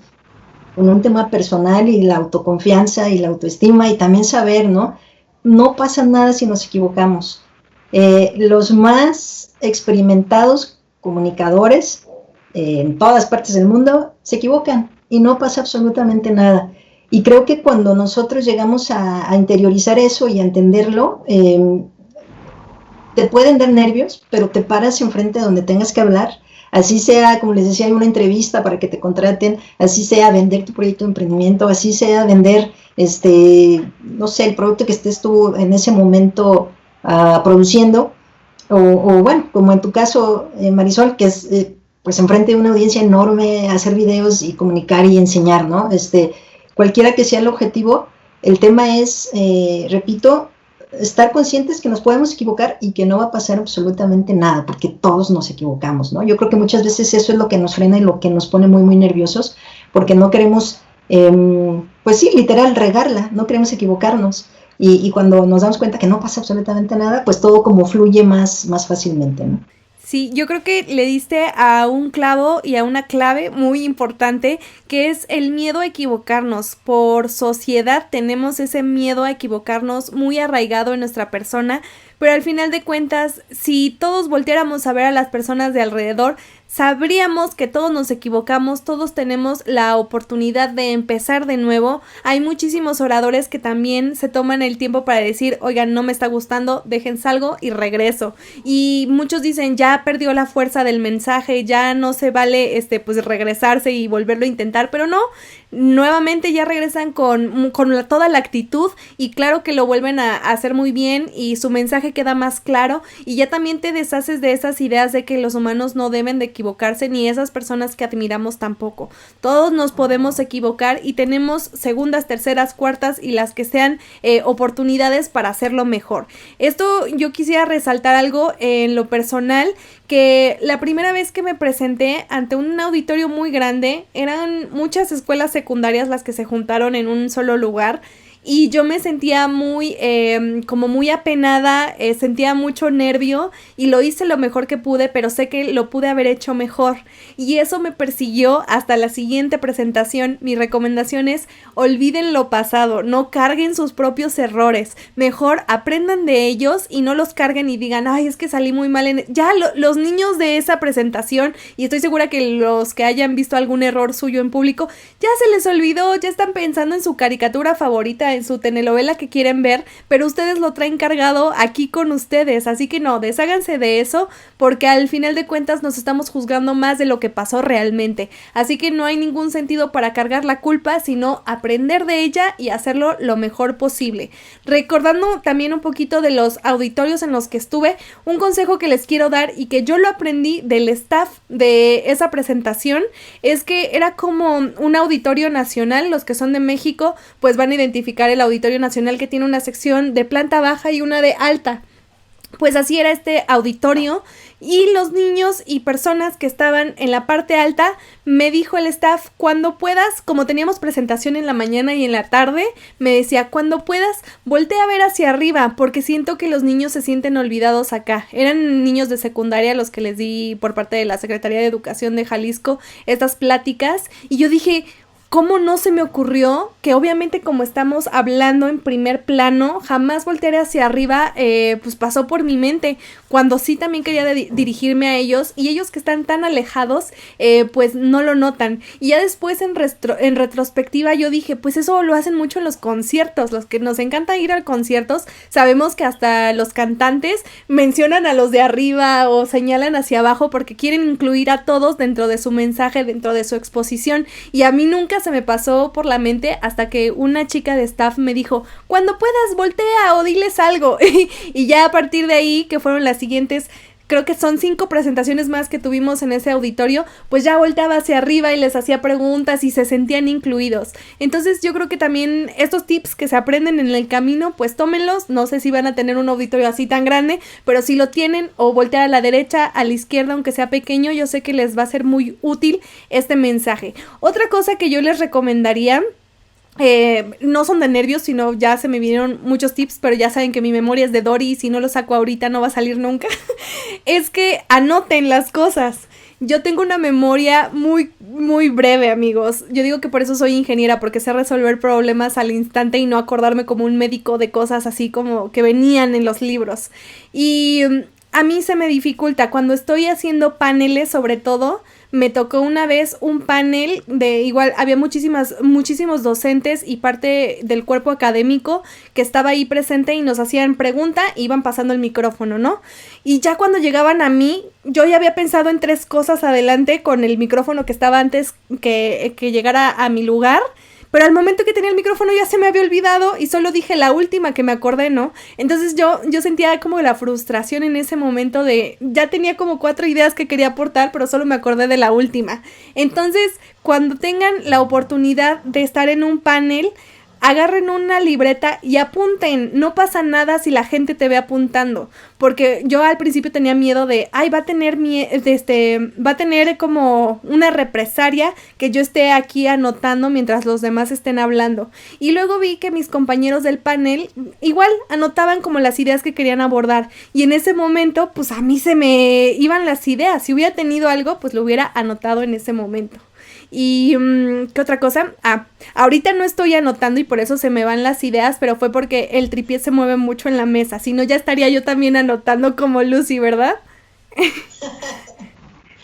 un tema personal y la autoconfianza y la autoestima, y también saber, ¿no? No pasa nada si nos equivocamos. Los más experimentados comunicadores en todas partes del mundo se equivocan y no pasa absolutamente nada. Y creo que cuando nosotros llegamos a interiorizar eso y a entenderlo, te pueden dar nervios, pero te paras enfrente donde tengas que hablar, así sea, como les decía, hay una entrevista para que te contraten, así sea vender tu proyecto de emprendimiento, así sea vender, no sé, el producto que estés tú en ese momento produciendo, o bueno, como en tu caso, Marisol, que es pues enfrente de una audiencia enorme, hacer videos y comunicar y enseñar, ¿no? Cualquiera que sea el objetivo, el tema es, repito, estar conscientes que nos podemos equivocar y que no va a pasar absolutamente nada, porque todos nos equivocamos, ¿no? Yo creo que muchas veces eso es lo que nos frena y lo que nos pone muy nerviosos, porque no queremos, pues sí, literal, regarla, no queremos equivocarnos. Y cuando nos damos cuenta que no pasa absolutamente nada, pues todo como fluye más fácilmente, ¿no? Sí, yo creo que le diste a un clavo y a una clave muy importante, que es el miedo a equivocarnos. Por sociedad tenemos ese miedo a equivocarnos muy arraigado en nuestra persona, pero al final de cuentas, si todos volteáramos a ver a las personas de alrededor, sabríamos que todos nos equivocamos, todos tenemos la oportunidad de empezar de nuevo. Hay muchísimos oradores que también se toman el tiempo para decir, oigan, no me está gustando, dejen salgo y regreso. Y muchos dicen, ya perdió la fuerza del mensaje, ya no se vale pues regresarse y volverlo a intentar, pero no, nuevamente ya regresan con toda la actitud y claro que lo vuelven a hacer muy bien y su mensaje queda más claro y ya también te deshaces de esas ideas de que los humanos no deben de equivocarse ni esas personas que admiramos tampoco. Todos nos podemos equivocar y tenemos segundas, terceras, cuartas y las que sean oportunidades para hacerlo mejor. Esto yo quisiera resaltar algo en lo personal, que la primera vez que me presenté ante un auditorio muy grande, eran muchas escuelas secundarias las que se juntaron en un solo lugar. Y yo me sentía muy apenada, sentía mucho nervio y lo hice lo mejor que pude, pero sé que lo pude haber hecho mejor. Y eso me persiguió hasta la siguiente presentación. Mi recomendación es, olviden lo pasado, no carguen sus propios errores. Mejor aprendan de ellos y no los carguen y digan, ay, es que salí muy mal Ya los niños de esa presentación, y estoy segura que los que hayan visto algún error suyo en público, ya se les olvidó, ya están pensando en su caricatura favorita, en su telenovela que quieren ver, pero ustedes lo traen cargado aquí con ustedes, así que no, desháganse de eso, porque al final de cuentas nos estamos juzgando más de lo que pasó realmente, así que no hay ningún sentido para cargar la culpa, sino aprender de ella y hacerlo lo mejor posible. Recordando también un poquito de los auditorios en los que estuve, un consejo que les quiero dar y que yo lo aprendí del staff de esa presentación, es que era como un auditorio nacional. Los que son de México pues van a identificar el Auditorio Nacional, que tiene una sección de planta baja y una de alta. pues así era este auditorio, y los niños y personas que estaban en la parte alta, me dijo el staff, cuando puedas, como teníamos presentación en la mañana y en la tarde, me decía, cuando puedas, voltea a ver hacia arriba, porque siento que los niños se sienten olvidados acá. Eran niños de secundaria los que les di por parte de la Secretaría de Educación de Jalisco estas pláticas, y yo dije, ¿cómo no se me ocurrió que obviamente como estamos hablando en primer plano, jamás voltearé hacia arriba, pues pasó por mi mente, cuando sí también quería dirigirme a ellos, y ellos que están tan alejados, pues no lo notan. Y ya después en retrospectiva yo dije, pues eso lo hacen mucho en los conciertos, los que nos encanta ir a conciertos, sabemos que hasta los cantantes mencionan a los de arriba o señalan hacia abajo porque quieren incluir a todos dentro de su mensaje, dentro de su exposición, y a mí nunca se me pasó por la mente hasta que una chica de staff me dijo, cuando puedas voltea o diles algo, y ya a partir de ahí, que fueron las siguientes, creo que son 5 presentaciones más que tuvimos en ese auditorio, pues ya volteaba hacia arriba y les hacía preguntas y se sentían incluidos. Entonces yo creo que también estos tips que se aprenden en el camino, pues tómenlos. No sé si van a tener un auditorio así tan grande, pero si lo tienen, o voltear a la derecha, a la izquierda, aunque sea pequeño, yo sé que les va a ser muy útil este mensaje. Otra cosa que yo les recomendaría, no son de nervios, sino ya se me vinieron muchos tips, pero ya saben que mi memoria es de Dory y si no lo saco ahorita no va a salir nunca, es que anoten las cosas. Yo tengo una memoria muy, muy breve, amigos. Yo digo que por eso soy ingeniera, porque sé resolver problemas al instante y no acordarme como un médico de cosas así como que venían en los libros. Y a mí se me dificulta cuando estoy haciendo paneles, sobre todo. Me tocó una vez un panel de igual, había muchísimos docentes y parte del cuerpo académico que estaba ahí presente y nos hacían pregunta, iban pasando el micrófono, ¿no? Y ya cuando llegaban a mí, yo ya había pensado en 3 cosas adelante con el micrófono que estaba antes que llegara a mi lugar. Pero al momento que tenía el micrófono ya se me había olvidado y solo dije la última que me acordé, ¿no? Entonces yo sentía como la frustración en ese momento de, ya tenía como 4 ideas que quería aportar, pero solo me acordé de la última. Entonces, cuando tengan la oportunidad de estar en un panel, agarren una libreta y apunten. No pasa nada si la gente te ve apuntando, porque yo al principio tenía miedo de, ay, va a tener como una represalia que yo esté aquí anotando mientras los demás estén hablando. Y luego vi que mis compañeros del panel igual anotaban como las ideas que querían abordar, y en ese momento pues a mí se me iban las ideas. Si hubiera tenido algo, pues lo hubiera anotado en ese momento. Y, ¿qué otra cosa? Ahorita no estoy anotando y por eso se me van las ideas, pero fue porque el tripié se mueve mucho en la mesa, si no ya estaría yo también anotando como Lucy, ¿verdad?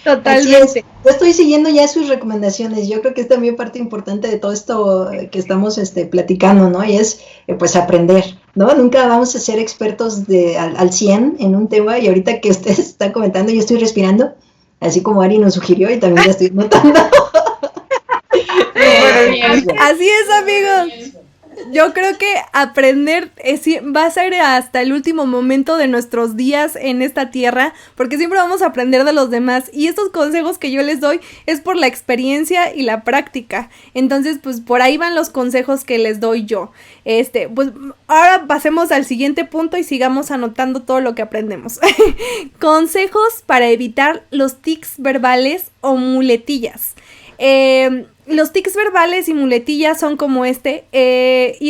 Totalmente. Yo estoy siguiendo ya sus recomendaciones. Yo creo que es también parte importante de todo esto que estamos platicando, ¿no? Y es, pues, aprender, ¿no? Nunca vamos a ser expertos al 100 en un tema, y ahorita que ustedes están comentando, yo estoy respirando, así como Ari nos sugirió, y también ya estoy notando. Así es, amigos. Yo creo que aprender va a ser hasta el último momento de nuestros días en esta tierra, porque siempre vamos a aprender de los demás, y estos consejos que yo les doy es por la experiencia y la práctica. Entonces, pues por ahí van los consejos que les doy yo. Pues ahora pasemos al siguiente punto y sigamos anotando todo lo que aprendemos. Consejos para evitar los tics verbales o muletillas. Los tics verbales y muletillas son como y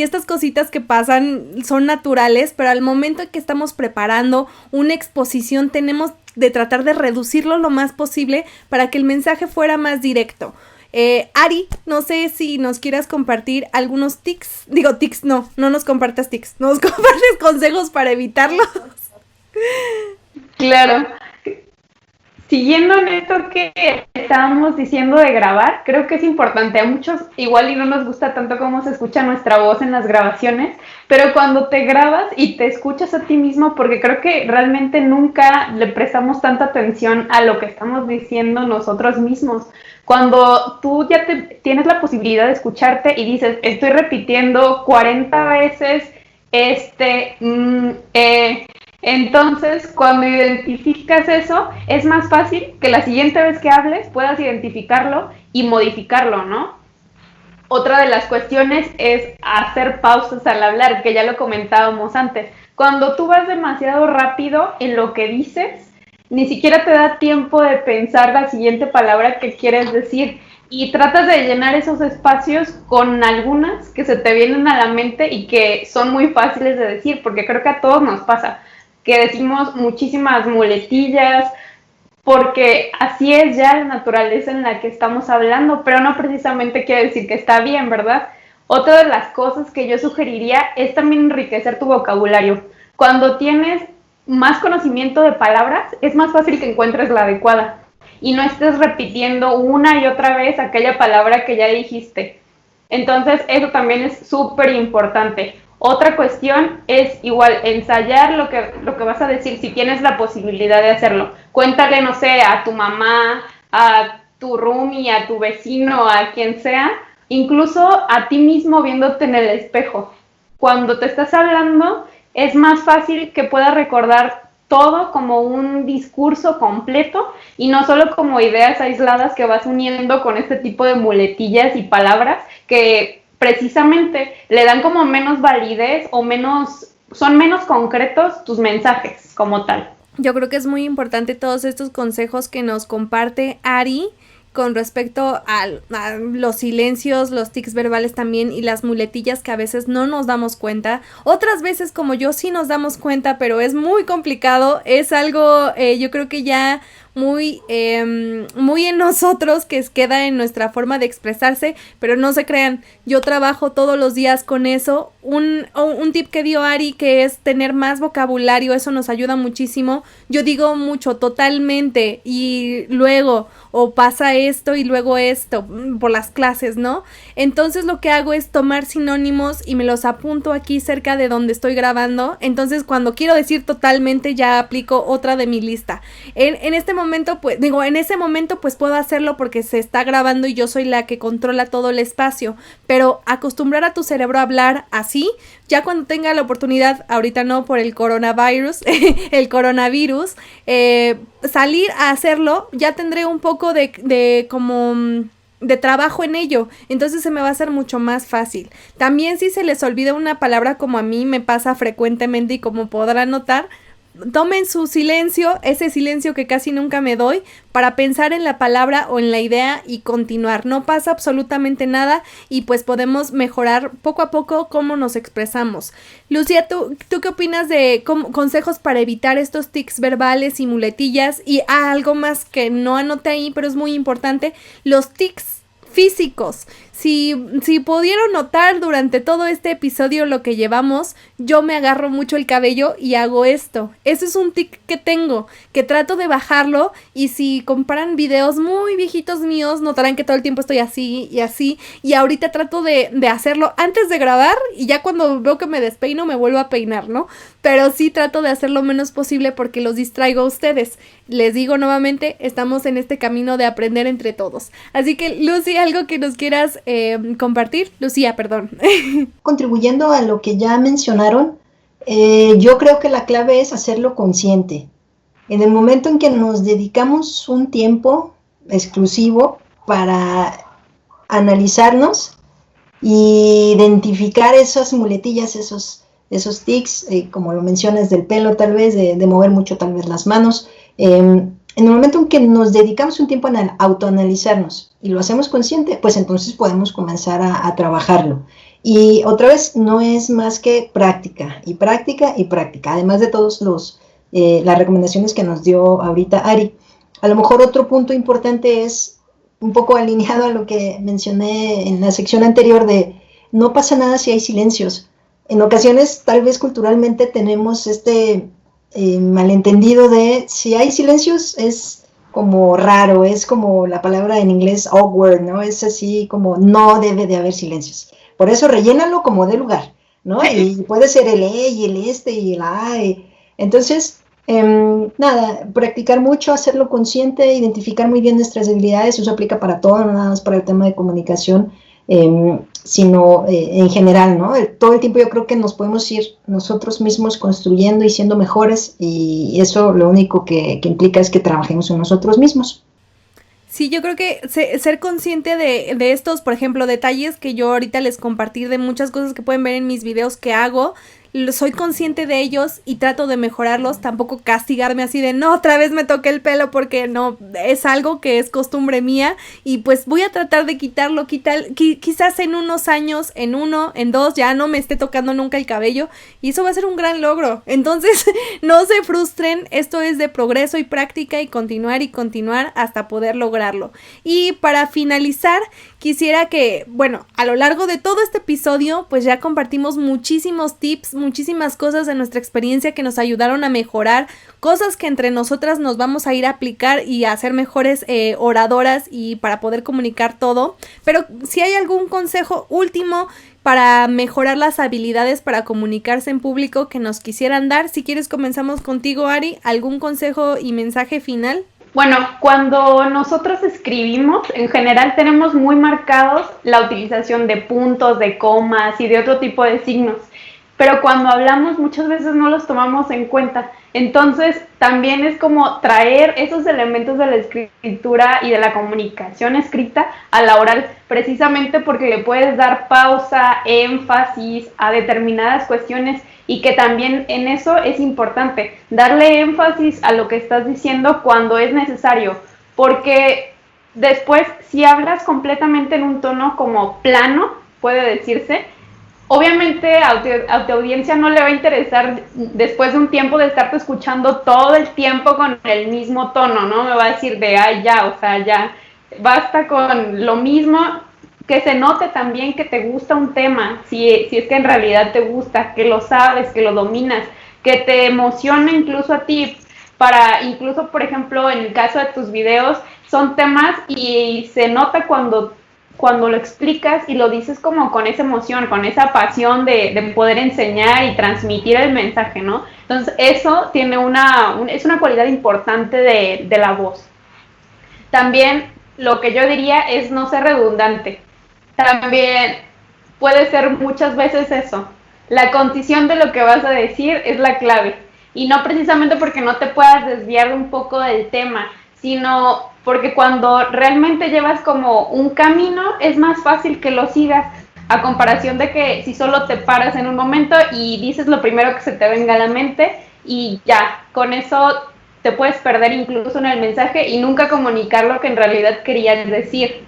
estas cositas que pasan son naturales, pero al momento en que estamos preparando una exposición tenemos de tratar de reducirlo lo más posible para que el mensaje fuera más directo. Ari, no sé si nos quieras compartir algunos tics, no nos compartas tics, nos compartes consejos para evitarlos. Claro. Siguiendo en esto que estábamos diciendo de grabar, creo que es importante. A muchos igual y no nos gusta tanto cómo se escucha nuestra voz en las grabaciones, pero cuando te grabas y te escuchas a ti mismo, porque creo que realmente nunca le prestamos tanta atención a lo que estamos diciendo nosotros mismos. Cuando tú ya tienes la posibilidad de escucharte y dices, estoy repitiendo 40 veces entonces, cuando identificas eso, es más fácil que la siguiente vez que hables puedas identificarlo y modificarlo, ¿no? Otra de las cuestiones es hacer pausas al hablar, que ya lo comentábamos antes. Cuando tú vas demasiado rápido en lo que dices, ni siquiera te da tiempo de pensar la siguiente palabra que quieres decir y tratas de llenar esos espacios con algunas que se te vienen a la mente y que son muy fáciles de decir, porque creo que a todos nos pasa, que decimos muchísimas muletillas, porque así es ya la naturaleza en la que estamos hablando, pero no precisamente quiere decir que está bien, ¿verdad? Otra de las cosas que yo sugeriría es también enriquecer tu vocabulario. Cuando tienes más conocimiento de palabras, es más fácil que encuentres la adecuada y no estés repitiendo una y otra vez aquella palabra que ya dijiste. Entonces, eso también es súper importante. Otra cuestión es igual ensayar lo que vas a decir si tienes la posibilidad de hacerlo. Cuéntale, no sé, a tu mamá, a tu roomie, a tu vecino, a quien sea, incluso a ti mismo viéndote en el espejo. Cuando te estás hablando, es más fácil que puedas recordar todo como un discurso completo y no solo como ideas aisladas que vas uniendo con este tipo de muletillas y palabras que precisamente le dan como menos validez o son menos concretos tus mensajes como tal. Yo creo que es muy importante todos estos consejos que nos comparte Ari con respecto a los silencios, los tics verbales también y las muletillas que a veces no nos damos cuenta. Otras veces como yo sí nos damos cuenta, pero es muy complicado. Es algo, yo creo que ya muy en nosotros, que queda en nuestra forma de expresarse, pero no se crean, yo trabajo todos los días con eso. Un tip que dio Ari, que es tener más vocabulario, eso nos ayuda muchísimo. Yo digo mucho, totalmente, y luego, o pasa esto y luego esto, por las clases, ¿no? Entonces lo que hago es tomar sinónimos y me los apunto aquí cerca de donde estoy grabando. Entonces cuando quiero decir totalmente, ya aplico otra de mi lista. En este momento, pues, en ese momento, pues puedo hacerlo porque se está grabando y yo soy la que controla todo el espacio, pero acostumbrar a tu cerebro a hablar así, ya cuando tenga la oportunidad, ahorita no por el coronavirus, salir a hacerlo, ya tendré un poco de trabajo en ello, entonces se me va a hacer mucho más fácil. También si se les olvida una palabra, como a mí me pasa frecuentemente y como podrán notar, tomen su silencio, ese silencio que casi nunca me doy, para pensar en la palabra o en la idea y continuar. No pasa absolutamente nada y pues podemos mejorar poco a poco cómo nos expresamos. Lucía, ¿tú qué opinas de consejos para evitar estos tics verbales y muletillas? Y algo más que no anoté ahí, pero es muy importante, los tics físicos. Si pudieron notar durante todo este episodio lo que llevamos, yo me agarro mucho el cabello y hago esto. Eso es un tic que tengo, que trato de bajarlo, y si comparan videos muy viejitos míos, notarán que todo el tiempo estoy así, y ahorita trato de hacerlo antes de grabar, y ya cuando veo que me despeino me vuelvo a peinar, ¿no? Pero sí trato de hacer lo menos posible porque los distraigo a ustedes. Les digo nuevamente, estamos en este camino de aprender entre todos. Así que, Lucy, algo que nos quieras compartir. Lucía, perdón. Contribuyendo a lo que ya mencionaron, yo creo que la clave es hacerlo consciente. En el momento en que nos dedicamos un tiempo exclusivo para analizarnos e identificar esas muletillas, esos tics, como lo mencionas, del pelo tal vez, de mover mucho tal vez las manos, en el momento en que nos dedicamos un tiempo a autoanalizarnos y lo hacemos consciente, pues entonces podemos comenzar a trabajarlo. Y otra vez, no es más que práctica, y práctica, y práctica, además de todos las recomendaciones que nos dio ahorita Ari. A lo mejor otro punto importante es un poco alineado a lo que mencioné en la sección anterior de no pasa nada si hay silencios. En ocasiones, tal vez culturalmente tenemos este malentendido de si hay silencios es como raro, es como la palabra en inglés awkward, ¿no? Es así como no debe de haber silencios. Por eso rellénalo como de lugar, ¿no? Y puede ser el y el y el a. Entonces, nada, practicar mucho, hacerlo consciente, identificar muy bien nuestras debilidades. Eso aplica para todo, no nada más para el tema de comunicación, sino en general, ¿no? Todo el tiempo yo creo que nos podemos ir nosotros mismos construyendo y siendo mejores, y eso lo único que implica es que trabajemos en nosotros mismos. Sí, yo creo que ser consciente de estos, por ejemplo, detalles que yo ahorita les compartí, de muchas cosas que pueden ver en mis videos que hago, soy consciente de ellos y trato de mejorarlos, tampoco castigarme así de no, otra vez me toqué el pelo porque no, es algo que es costumbre mía y pues voy a tratar de quitarlo, quizás en unos años, en 1, en 2 ya no me esté tocando nunca el cabello y eso va a ser un gran logro. Entonces no se frustren, esto es de progreso y práctica y continuar hasta poder lograrlo. Y para finalizar, quisiera que, bueno, a lo largo de todo este episodio, pues ya compartimos muchísimos tips, muchísimas cosas de nuestra experiencia que nos ayudaron a mejorar, cosas que entre nosotras nos vamos a ir a aplicar y a ser mejores oradoras y para poder comunicar todo. Pero si hay algún consejo último para mejorar las habilidades para comunicarse en público que nos quisieran dar, si quieres comenzamos contigo, Ari, ¿algún consejo y mensaje final? Bueno, cuando nosotros escribimos, en general tenemos muy marcados la utilización de puntos, de comas y de otro tipo de signos, pero cuando hablamos muchas veces no los tomamos en cuenta. Entonces, también es como traer esos elementos de la escritura y de la comunicación escrita a la oral, precisamente porque le puedes dar pausa, énfasis a determinadas cuestiones y que también en eso es importante darle énfasis a lo que estás diciendo cuando es necesario, porque después si hablas completamente en un tono como plano, puede decirse, obviamente a tu audiencia no le va a interesar después de un tiempo de estarte escuchando todo el tiempo con el mismo tono, ¿no? Me va a decir de, ay, ya, o sea, ya, basta con lo mismo, que se note también que te gusta un tema, si es que en realidad te gusta, que lo sabes, que lo dominas, que te emociona incluso a ti, para incluso, por ejemplo, en el caso de tus videos, son temas y se nota cuando lo explicas y lo dices como con esa emoción, con esa pasión de poder enseñar y transmitir el mensaje, ¿no? Entonces, eso tiene es una cualidad importante de la voz. También lo que yo diría es no ser redundante. También puede ser muchas veces eso. La concisión de lo que vas a decir es la clave. Y no precisamente porque no te puedas desviar un poco del tema, sino porque cuando realmente llevas como un camino, es más fácil que lo sigas, a comparación de que si solo te paras en un momento y dices lo primero que se te venga a la mente y ya, con eso te puedes perder incluso en el mensaje y nunca comunicar lo que en realidad querías decir.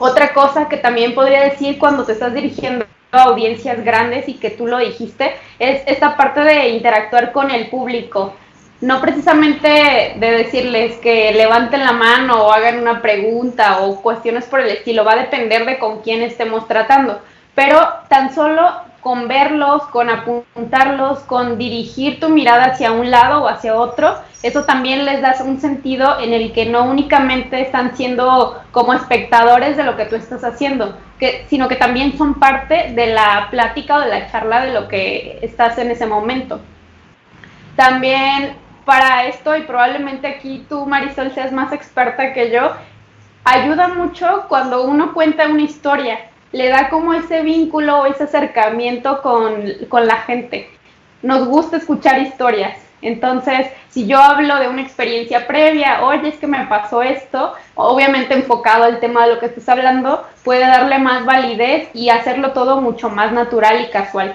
Otra cosa que también podría decir cuando te estás dirigiendo a audiencias grandes y que tú lo dijiste, es esta parte de interactuar con el público. No precisamente de decirles que levanten la mano o hagan una pregunta o cuestiones por el estilo, va a depender de con quién estemos tratando, pero tan solo con verlos, con apuntarlos, con dirigir tu mirada hacia un lado o hacia otro, eso también les da un sentido en el que no únicamente están siendo como espectadores de lo que tú estás haciendo, sino que también son parte de la plática o de la charla de lo que estás en ese momento. También para esto, y probablemente aquí tú, Marisol, seas más experta que yo, ayuda mucho cuando uno cuenta una historia, le da como ese vínculo, ese acercamiento con la gente. Nos gusta escuchar historias, entonces si yo hablo de una experiencia previa, oye, es que me pasó esto, obviamente enfocado al tema de lo que estás hablando, puede darle más validez y hacerlo todo mucho más natural y casual.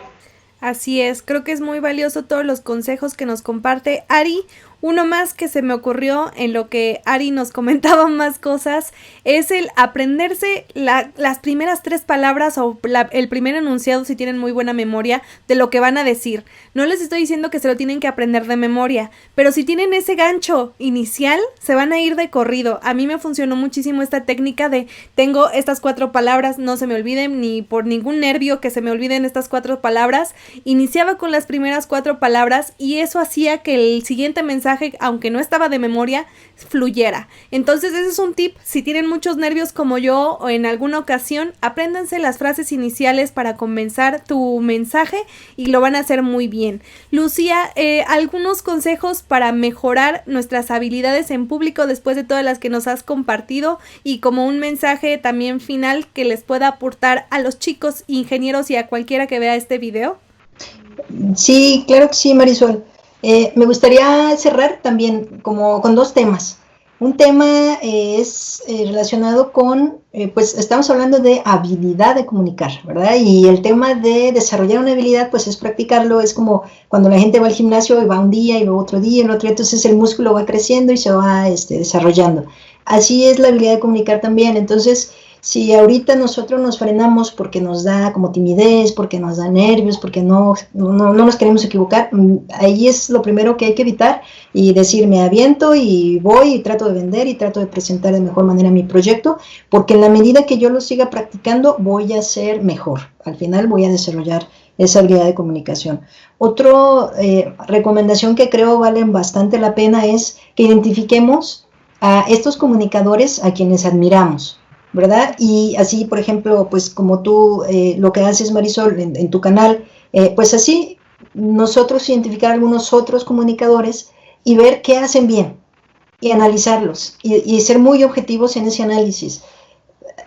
Así es, creo que es muy valioso todos los consejos que nos comparte Ari. Uno más que se me ocurrió en lo que Ari nos comentaba más cosas es el aprenderse las primeras 3 palabras o el primer enunciado si tienen muy buena memoria de lo que van a decir. No les estoy diciendo que se lo tienen que aprender de memoria, pero si tienen ese gancho inicial se van a ir de corrido. A mí me funcionó muchísimo esta técnica de tengo estas 4 palabras, no se me olviden ni por ningún nervio que se me olviden estas 4 palabras. Iniciaba con las primeras 4 palabras y eso hacía que el siguiente mensaje, aunque no estaba de memoria, fluyera. Entonces ese es un tip. Si tienen muchos nervios como yo o en alguna ocasión, apréndanse las frases iniciales para comenzar tu mensaje y lo van a hacer muy bien. Lucía, algunos consejos para mejorar nuestras habilidades en público después de todas las que nos has compartido y como un mensaje también final que les pueda aportar a los chicos ingenieros y a cualquiera que vea este video. Sí, claro que sí, Marisol. Me gustaría cerrar también como con 2 temas. Un tema es relacionado con, pues estamos hablando de habilidad de comunicar, ¿verdad? Y el tema de desarrollar una habilidad, pues es practicarlo, es como cuando la gente va al gimnasio y va un día y luego otro día y el otro día, entonces el músculo va creciendo y se va desarrollando. Así es la habilidad de comunicar también, entonces si ahorita nosotros nos frenamos porque nos da como timidez, porque nos da nervios, porque no nos queremos equivocar, ahí es lo primero que hay que evitar y decir, me aviento y voy y trato de vender y trato de presentar de mejor manera mi proyecto, porque en la medida que yo lo siga practicando voy a ser mejor. Al final voy a desarrollar esa habilidad de comunicación. Otra recomendación que creo valen bastante la pena es que identifiquemos a estos comunicadores a quienes admiramos, ¿verdad? Y así, por ejemplo, pues como tú lo que haces, Marisol, en tu canal, pues así nosotros identificar algunos otros comunicadores y ver qué hacen bien y analizarlos y ser muy objetivos en ese análisis.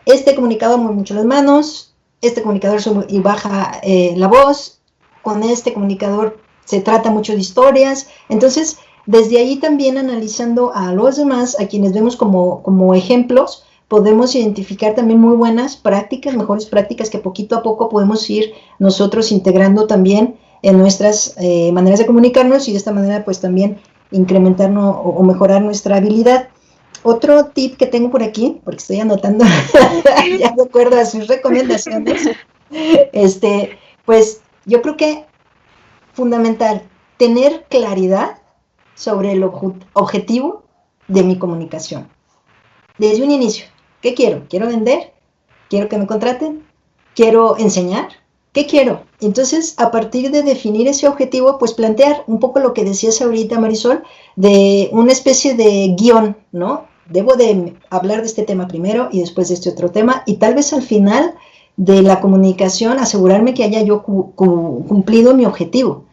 Este comunicador mueve mucho las manos, este comunicador sube y baja la voz, con este comunicador se trata mucho de historias, entonces desde ahí también analizando a los demás, a quienes vemos como ejemplos, podemos identificar también muy buenas prácticas, mejores prácticas que poquito a poco podemos ir nosotros integrando también en nuestras maneras de comunicarnos y de esta manera pues también incrementar o mejorar nuestra habilidad. Otro tip que tengo por aquí, porque estoy anotando ya de acuerdo a sus recomendaciones, pues yo creo que fundamental tener claridad sobre el objetivo de mi comunicación. Desde un inicio, ¿qué quiero? ¿Quiero vender? ¿Quiero que me contraten? ¿Quiero enseñar? ¿Qué quiero? Entonces, a partir de definir ese objetivo, pues plantear un poco lo que decías ahorita, Marisol, de una especie de guión, ¿no? Debo de hablar de este tema primero y después de este otro tema, y tal vez al final de la comunicación asegurarme que haya yo cumplido mi objetivo.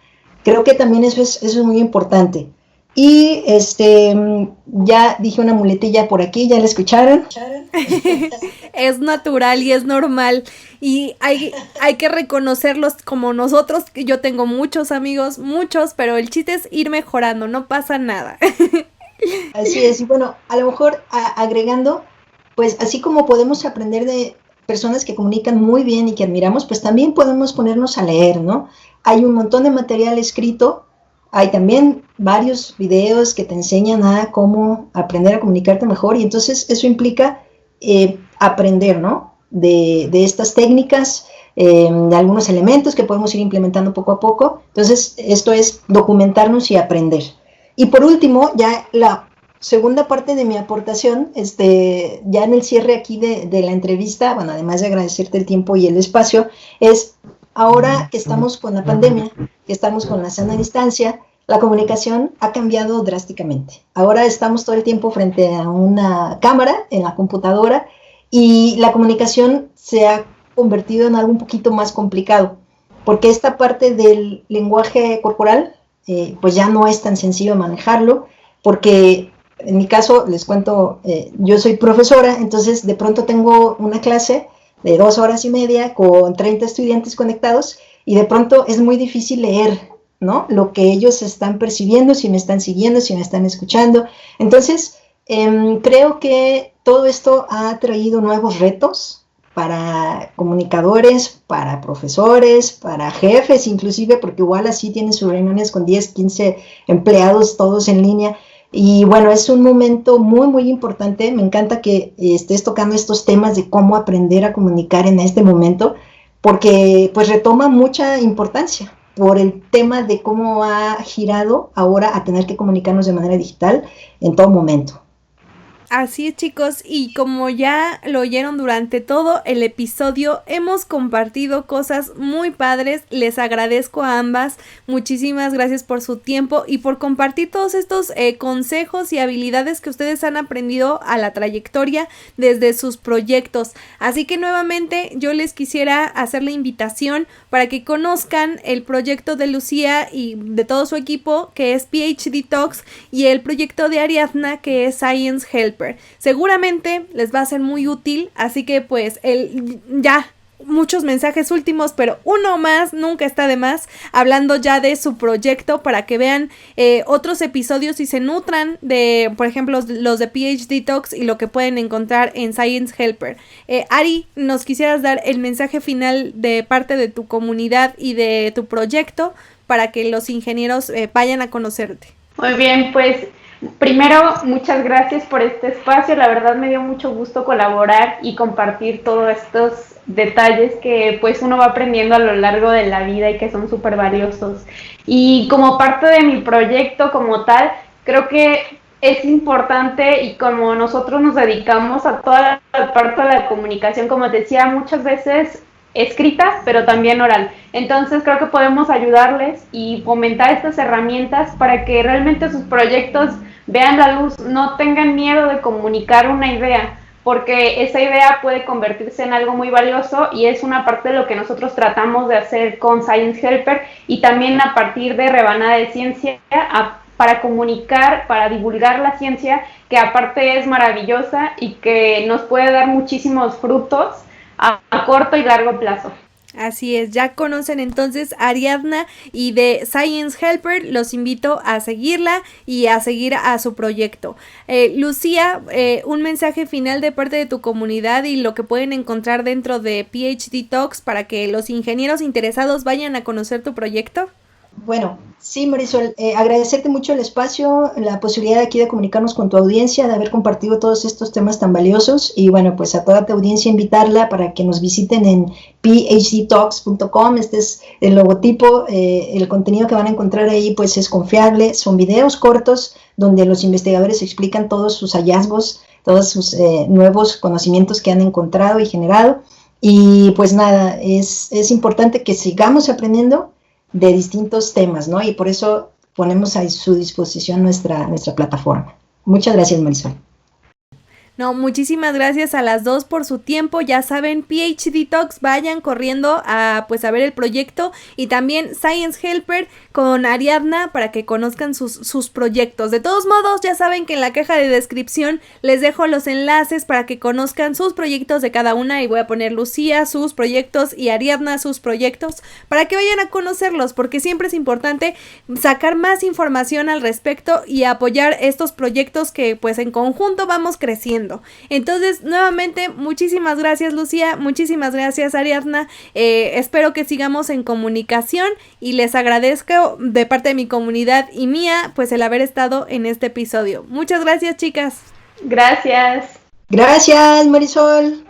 Creo que también eso es muy importante. Y ya dije una muletilla por aquí, ¿ya la escucharon? Es natural y es normal. Y hay que reconocerlos como nosotros. Yo tengo muchos amigos, muchos, pero el chiste es ir mejorando, no pasa nada. Así es, y bueno, a lo mejor agregando, pues así como podemos aprender de personas que comunican muy bien y que admiramos, pues también podemos ponernos a leer, ¿no? Hay un montón de material escrito. Hay también varios videos que te enseñan a cómo aprender a comunicarte mejor y entonces eso implica aprender, ¿no? De estas técnicas, de algunos elementos que podemos ir implementando poco a poco. Entonces, esto es documentarnos y aprender. Y por último, ya la segunda parte de mi aportación, ya en el cierre aquí de la entrevista, bueno, además de agradecerte el tiempo y el espacio, es ahora que estamos con la pandemia, que estamos con la sana distancia, la comunicación ha cambiado drásticamente. Ahora estamos todo el tiempo frente a una cámara en la computadora y la comunicación se ha convertido en algo un poquito más complicado, porque esta parte del lenguaje corporal, pues ya no es tan sencillo manejarlo, porque en mi caso, les cuento, yo soy profesora, entonces de pronto tengo una clase de 2 horas y media con 30 estudiantes conectados y de pronto es muy difícil leer, ¿no? Lo que ellos están percibiendo, si me están siguiendo, si me están escuchando. Entonces, creo que todo esto ha traído nuevos retos para comunicadores, para profesores, para jefes inclusive, porque igual así tienen sus reuniones con 10, 15 empleados todos en línea. Y bueno, es un momento muy, muy importante. Me encanta que estés tocando estos temas de cómo aprender a comunicar en este momento, porque pues retoma mucha importancia por el tema de cómo ha girado ahora a tener que comunicarnos de manera digital en todo momento. Así es, chicos, y como ya lo oyeron durante todo el episodio, hemos compartido cosas muy padres. Les agradezco a ambas, muchísimas gracias por su tiempo y por compartir todos estos consejos y habilidades que ustedes han aprendido a la trayectoria desde sus proyectos. Así que nuevamente yo les quisiera hacer la invitación para que conozcan el proyecto de Lucía y de todo su equipo, que es PhD Talks, y el proyecto de Ariadna, que es Science Helper. Seguramente les va a ser muy útil, así que pues ya muchos mensajes últimos, pero uno más nunca está de más, hablando ya de su proyecto para que vean otros episodios y se nutran de, por ejemplo, los de PhD Talks y lo que pueden encontrar en Science Helper. Ari, ¿nos quisieras dar el mensaje final de parte de tu comunidad y de tu proyecto para que los ingenieros vayan a conocerte? Muy bien, pues primero, muchas gracias por este espacio. La verdad me dio mucho gusto colaborar y compartir todos estos detalles que pues uno va aprendiendo a lo largo de la vida y que son súper valiosos. Y como parte de mi proyecto como tal, creo que es importante, y como nosotros nos dedicamos a toda la parte de la comunicación, como te decía, muchas veces escrita, pero también oral. Entonces creo que podemos ayudarles y fomentar estas herramientas para que realmente sus proyectos vean la luz, no tengan miedo de comunicar una idea, porque esa idea puede convertirse en algo muy valioso y es una parte de lo que nosotros tratamos de hacer con Science Helper, y también a partir de Rebanada de Ciencia para comunicar, para divulgar la ciencia, que aparte es maravillosa y que nos puede dar muchísimos frutos a corto y largo plazo. Así es, ya conocen entonces a Ariadna y de Science Helper, los invito a seguirla y a seguir a su proyecto. Lucía, un mensaje final de parte de tu comunidad y lo que pueden encontrar dentro de PhD Talks para que los ingenieros interesados vayan a conocer tu proyecto. Bueno, sí, Marisol, agradecerte mucho el espacio, la posibilidad aquí de comunicarnos con tu audiencia, de haber compartido todos estos temas tan valiosos, y bueno, pues a toda tu audiencia invitarla para que nos visiten en phdtalks.com. Este es el logotipo, el contenido que van a encontrar ahí pues es confiable, son videos cortos donde los investigadores explican todos sus hallazgos, todos sus nuevos conocimientos que han encontrado y generado, y pues nada, es importante que sigamos aprendiendo de distintos temas, ¿no? Y por eso ponemos a su disposición nuestra plataforma. Muchas gracias, Marisol. No, muchísimas gracias a las dos por su tiempo. Ya saben, PhD Talks, vayan corriendo a pues a ver el proyecto, y también Science Helper con Ariadna para que conozcan sus proyectos. De todos modos, ya saben que en la caja de descripción les dejo los enlaces para que conozcan sus proyectos de cada una, y voy a poner Lucía sus proyectos y Ariadna sus proyectos para que vayan a conocerlos, porque siempre es importante sacar más información al respecto y apoyar estos proyectos que pues en conjunto vamos creciendo. Entonces, nuevamente, muchísimas gracias, Lucía, muchísimas gracias, Ariadna. Espero que sigamos en comunicación y les agradezco de parte de mi comunidad y mía pues el haber estado en este episodio. Muchas gracias, chicas. Gracias. Gracias, Marisol.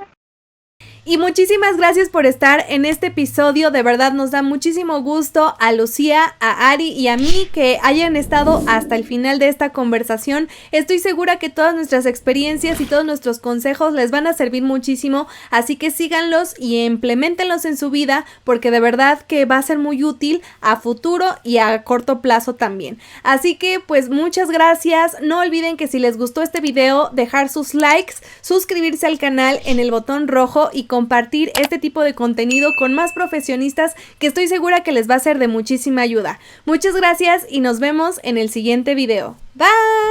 Y muchísimas gracias por estar en este episodio. De verdad nos da muchísimo gusto a Lucía, a Ari y a mí que hayan estado hasta el final de esta conversación. Estoy segura que todas nuestras experiencias y todos nuestros consejos les van a servir muchísimo, así que síganlos y implementenlos en su vida, porque de verdad que va a ser muy útil a futuro y a corto plazo también. Así que pues muchas gracias. No olviden que si les gustó este video, dejar sus likes, suscribirse al canal en el botón rojo y compartir este tipo de contenido con más profesionistas, que estoy segura que les va a ser de muchísima ayuda. Muchas gracias y nos vemos en el siguiente video. Bye.